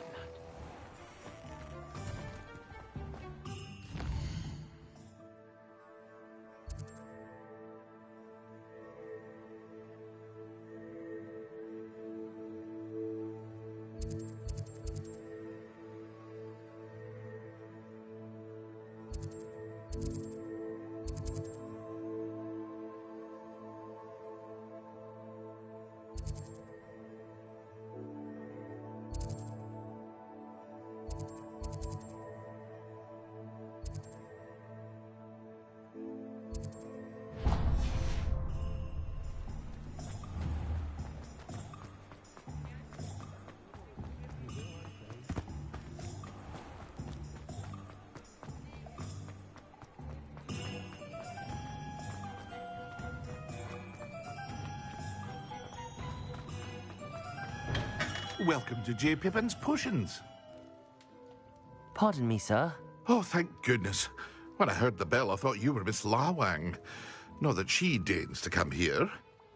Welcome to J. Pippin's Potions. Pardon me, sir. Oh, thank goodness. When I heard the bell, I thought you were Miss Lawang. Not that she deigns to come here.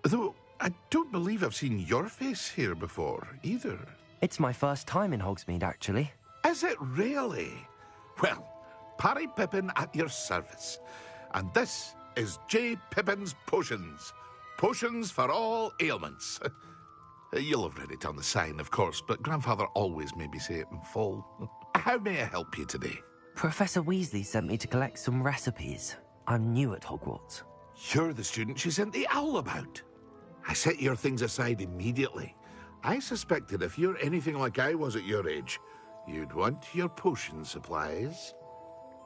Though I don't believe I've seen your face here before, either. It's my first time in Hogsmeade, actually. Is it really? Well, Parry Pippin at your service. And this is J. Pippin's Potions. Potions for all ailments. You'll have read it on the sign, of course, but Grandfather always made me say it in full. How may I help you today? Professor Weasley sent me to collect some recipes. I'm new at Hogwarts. You're the student she sent the owl about. I set your things aside immediately. I suspected if you're anything like I was at your age, you'd want your potion supplies.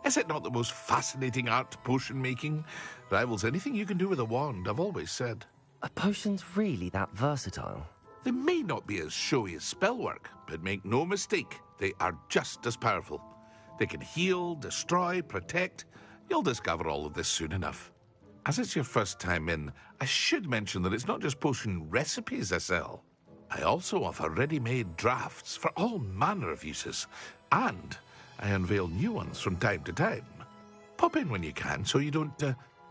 Is it not the most fascinating art, potion making? Rivals anything you can do with a wand, I've always said. Are potions really that versatile? They may not be as showy as spellwork, but make no mistake, they are just as powerful. They can heal, destroy, protect. You'll discover all of this soon enough. As it's your first time in, I should mention that it's not just potion recipes I sell. I also offer ready-made drafts for all manner of uses, and I unveil new ones from time to time. Pop in when you can so you don't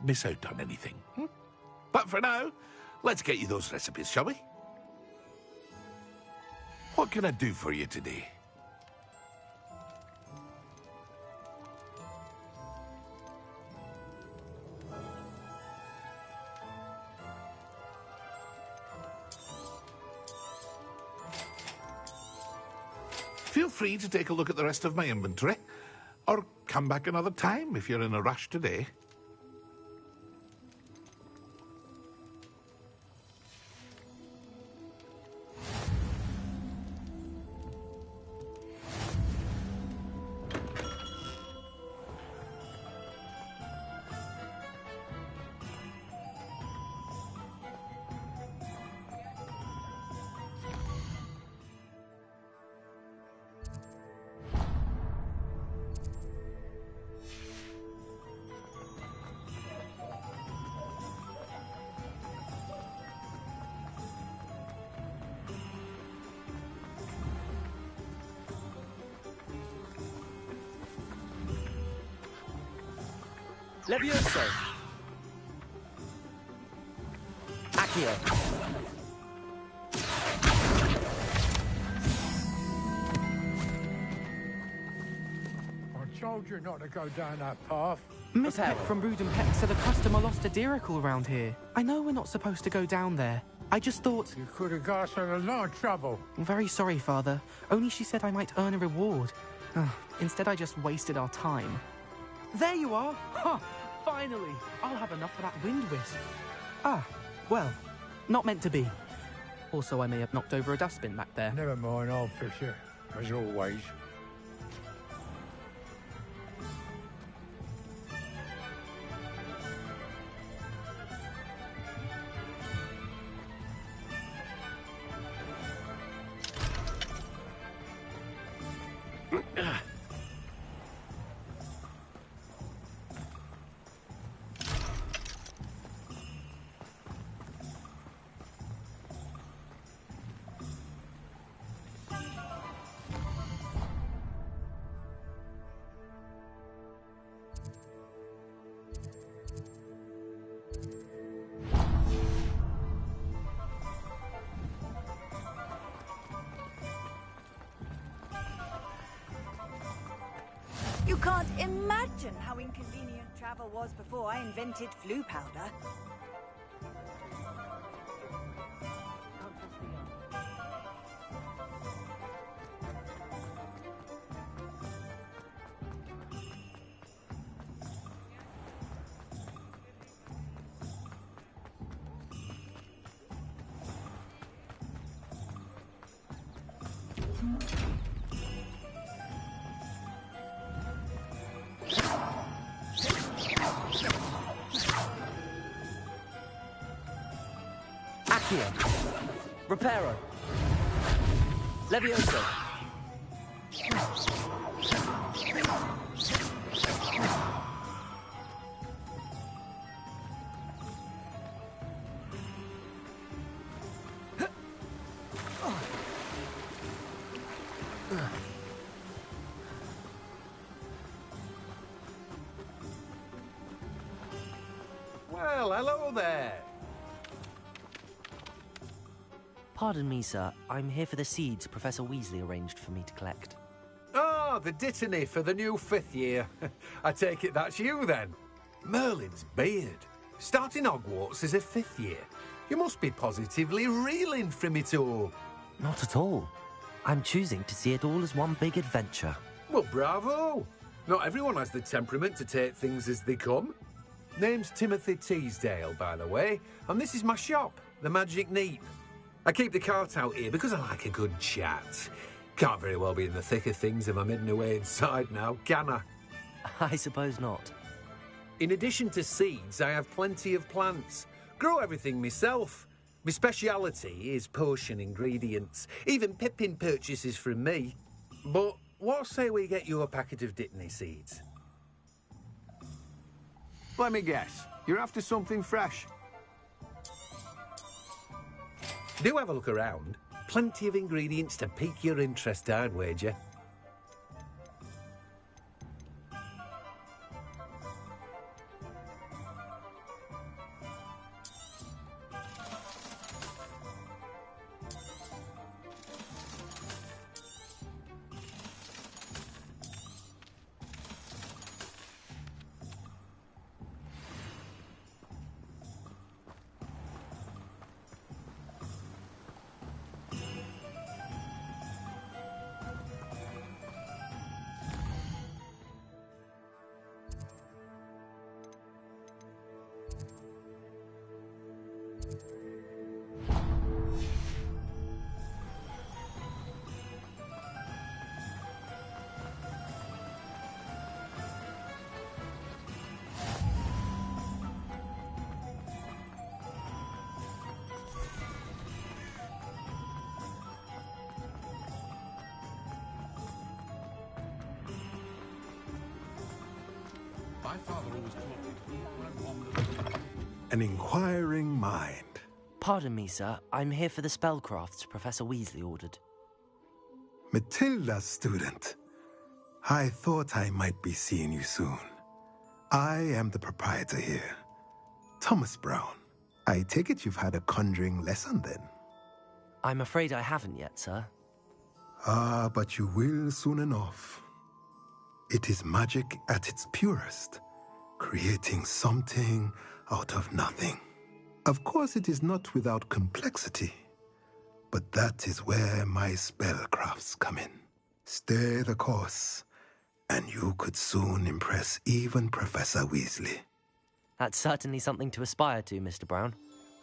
miss out on anything. But for now, let's get you those recipes, shall we? What can I do for you today? Feel free to take a look at the rest of my inventory, or come back another time if you're in a rush today. Levioso. Accio. I told you not to go down that path. Miss Peck from Rudham Peck said a customer lost a diricle around here. I know we're not supposed to go down there. I just thought... You could have got us in a lot of trouble. I'm very sorry, Father. Only she said I might earn a reward. Instead, I just wasted our time. There you are! Ha! Finally! I'll have enough for that wind wisp. Ah, well, not meant to be. Also, I may have knocked over a dustbin back there. Never mind, I'll fix it, as always. You can't imagine how inconvenient travel was before I invented flu powder. Accio. Reparo. Levioso. Hello there. Pardon me, sir. I'm here for the seeds Professor Weasley arranged for me to collect. Oh, the dittany for the new 5th year. I take it that's you, then. Merlin's beard. Starting Hogwarts as a 5th year. You must be positively reeling from it all. Not at all. I'm choosing to see it all as one big adventure. Well, bravo. Not everyone has the temperament to take things as they come. Name's Timothy Teasdale, by the way, and this is my shop, the Magic Neep. I keep the cart out here because I like a good chat. Can't very well be in the thick of things if I'm hidden away inside now, can I? I suppose not. In addition to seeds, I have plenty of plants. Grow everything myself. My speciality is potion ingredients. Even Pippin purchases from me. But what say we get you a packet of Dittany seeds? Let me guess. You're after something fresh. Do have a look around. Plenty of ingredients to pique your interest, I'd wager. An inquiring mind. Pardon me, sir. I'm here for the spellcrafts Professor Weasley ordered. Matilda's student. I thought I might be seeing you soon. I am the proprietor here, Thomas Brown. I take it you've had a conjuring lesson then? I'm afraid I haven't yet, sir. Ah, but you will soon enough. It is magic at its purest, creating something out of nothing. Of course, it is not without complexity, but that is where my spellcrafts come in. Stay the course, and you could soon impress even Professor Weasley. That's certainly something to aspire to, Mr. Brown.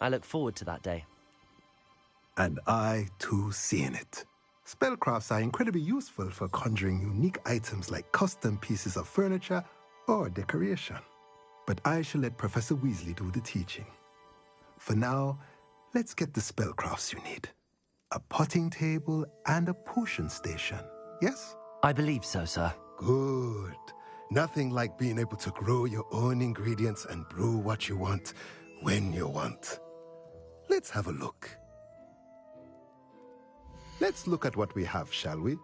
I look forward to that day. And I, too, seeing it. Spellcrafts are incredibly useful for conjuring unique items like custom pieces of furniture or decoration. But I shall let Professor Weasley do the teaching. For now, let's get the spellcrafts you need. A potting table and a potion station, yes? I believe so, sir. Good. Nothing like being able to grow your own ingredients and brew what you want when you want. Let's have a look. Let's look at what we have, shall we?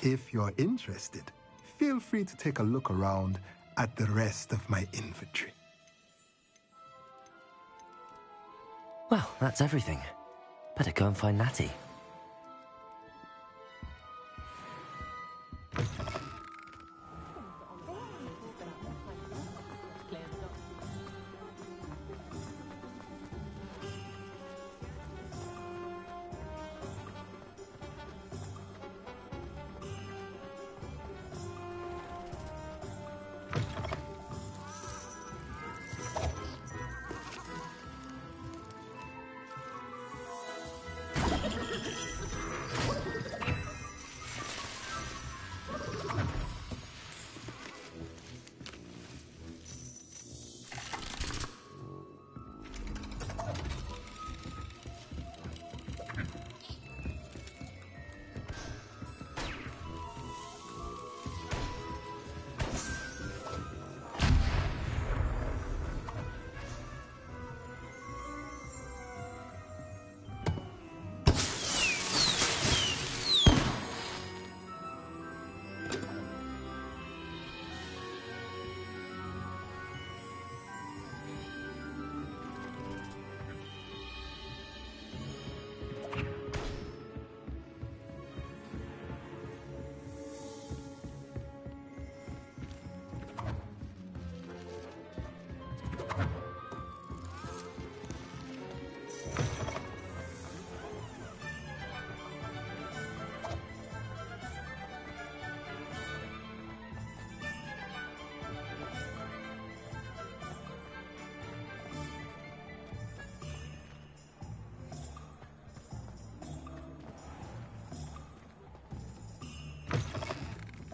If you're interested, feel free to take a look around at the rest of my inventory. Well, that's everything. Better go and find Natty.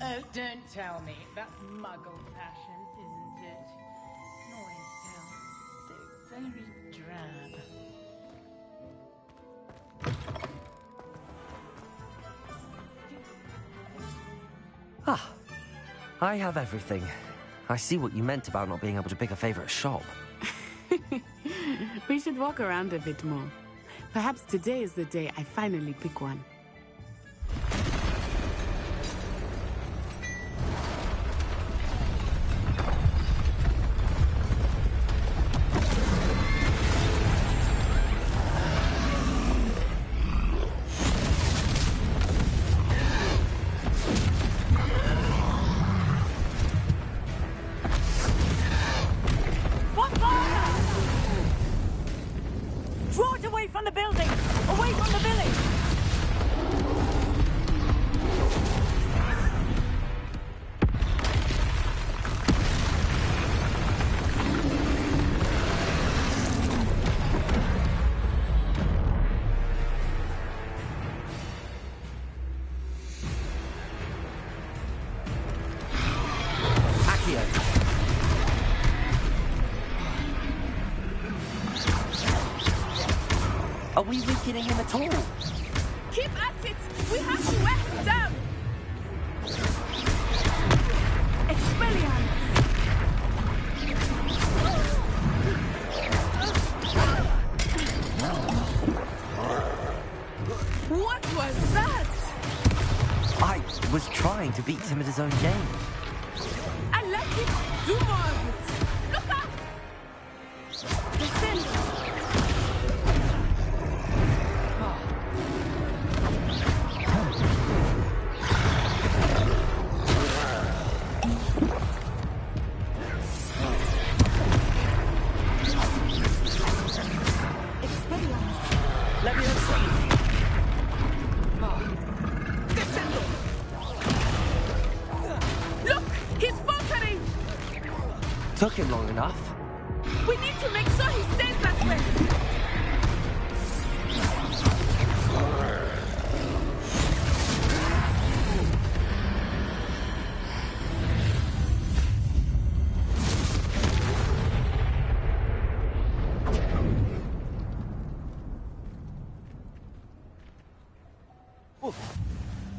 Oh, don't tell me. That's muggle passion, isn't it? Can always tell. So very drab. Ah, I have everything. I see what you meant about not being able to pick a favorite shop. We should walk around a bit more. Perhaps today is the day I finally pick one. Draw it away from the building! Away from the village! Are we weakening him at all? Keep at it! We have to wear him down! Expelliarmus! What was that? I was trying to beat him at his own game. And let him do more of it! Look out! Descend! Let me understand. Look! He's faltering! Took him long enough. We need to make sure he stays that way!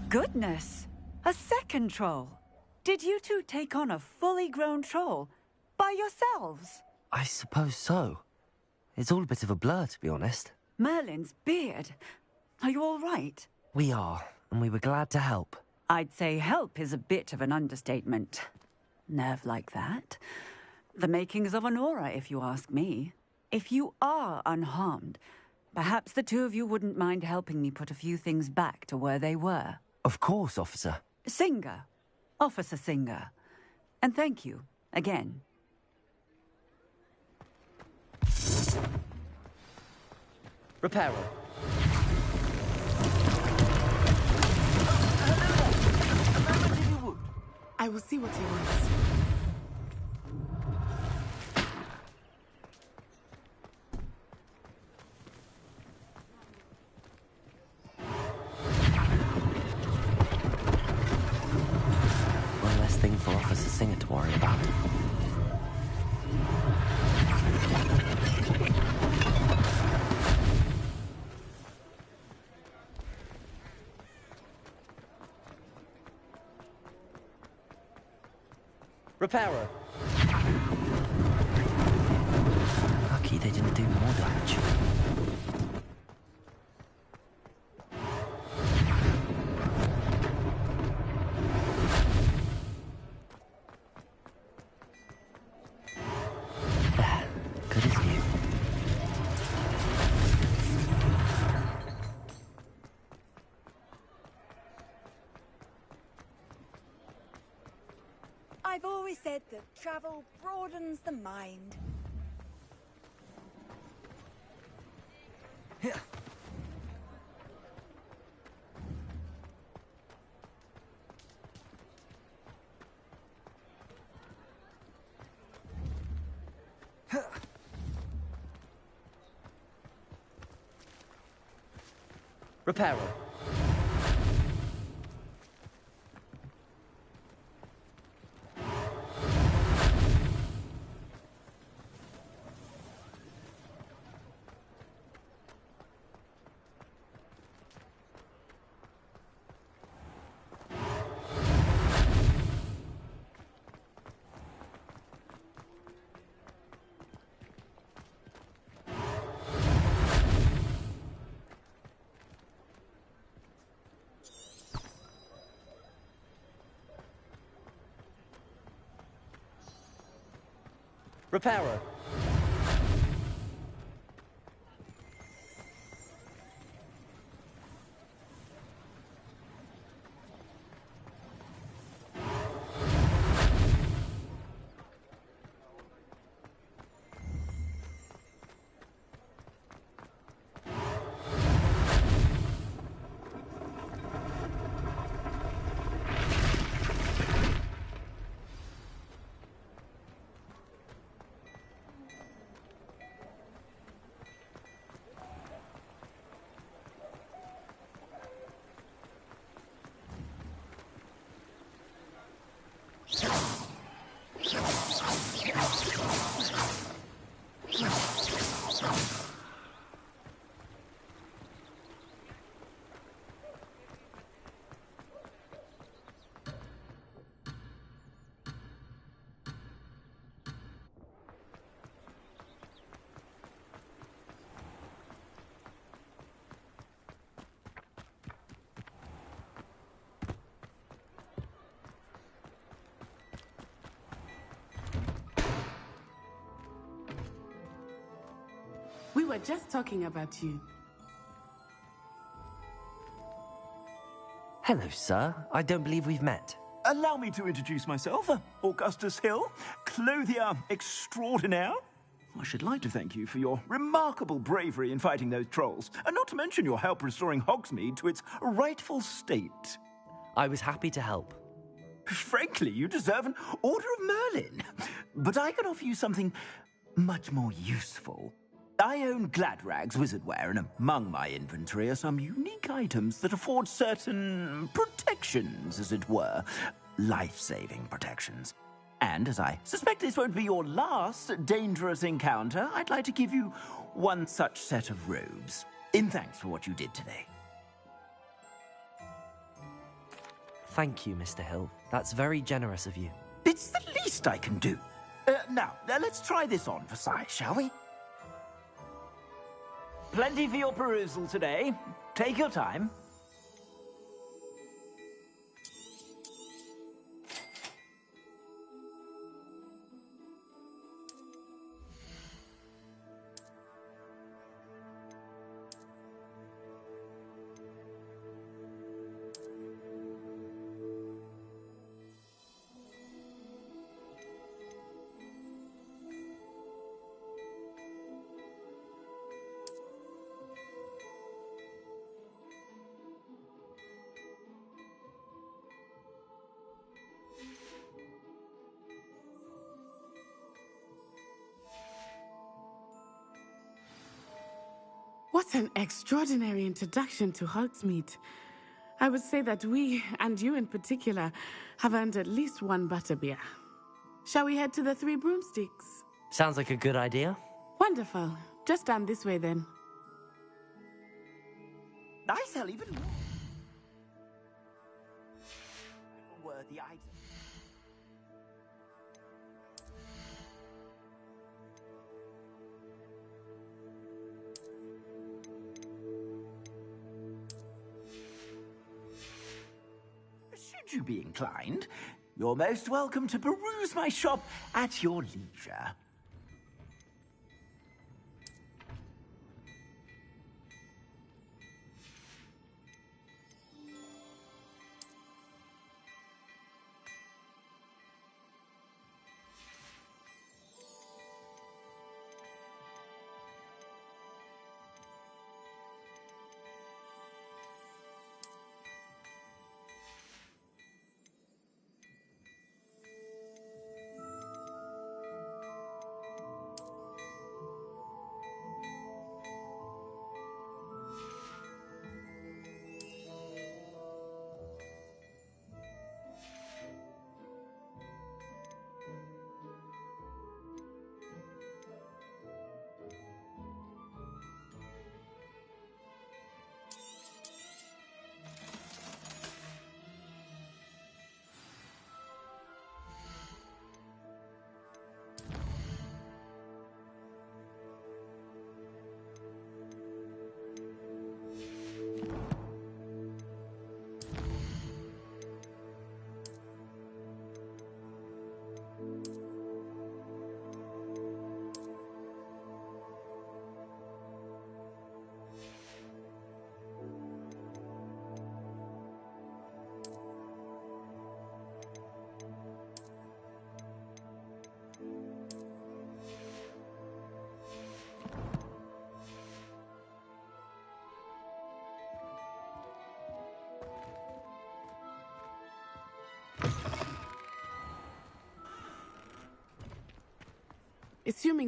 Goodness! A second troll! Did you two take on a fully grown troll? By yourselves? I suppose so. It's all a bit of a blur, to be honest. Merlin's beard. Are you all right? We are, and we were glad to help. I'd say help is a bit of an understatement. Nerve like that. The makings of an aura, if you ask me. If you are unharmed, perhaps the two of you wouldn't mind helping me put a few things back to where they were. Of course, officer. Singer. Officer Singer. And thank you, again. Repairer. I will see what he wants. One less thing for Officer Singer to worry about. Repairer. Lucky they didn't do more damage. There. Good as new. I've always said that travel broadens the mind. Repairer. Reparo. We were just talking about you. Hello, sir. I don't believe we've met. Allow me to introduce myself. Augustus Hill, clothier extraordinaire. I should like to thank you for your remarkable bravery in fighting those trolls, and not to mention your help restoring Hogsmeade to its rightful state. I was happy to help. Frankly, you deserve an Order of Merlin. But I can offer you something much more useful. I own Gladrag's wizardware, and among my inventory are some unique items that afford certain protections, as it were. Life-saving protections. And as I suspect this won't be your last dangerous encounter, I'd like to give you one such set of robes, in thanks for what you did today. Thank you, Mr. Hill. That's very generous of you. It's the least I can do. Now, let's try this on for size, shall we? Plenty for your perusal today. Take your time. What an extraordinary introduction to Hogsmeade. I would say that we, and you in particular, have earned at least one butterbeer. Shall we head to the Three Broomsticks? Sounds like a good idea. Wonderful. Just stand this way then. I sell even more. Worthy items. Should you be inclined, you're most welcome to peruse my shop at your leisure.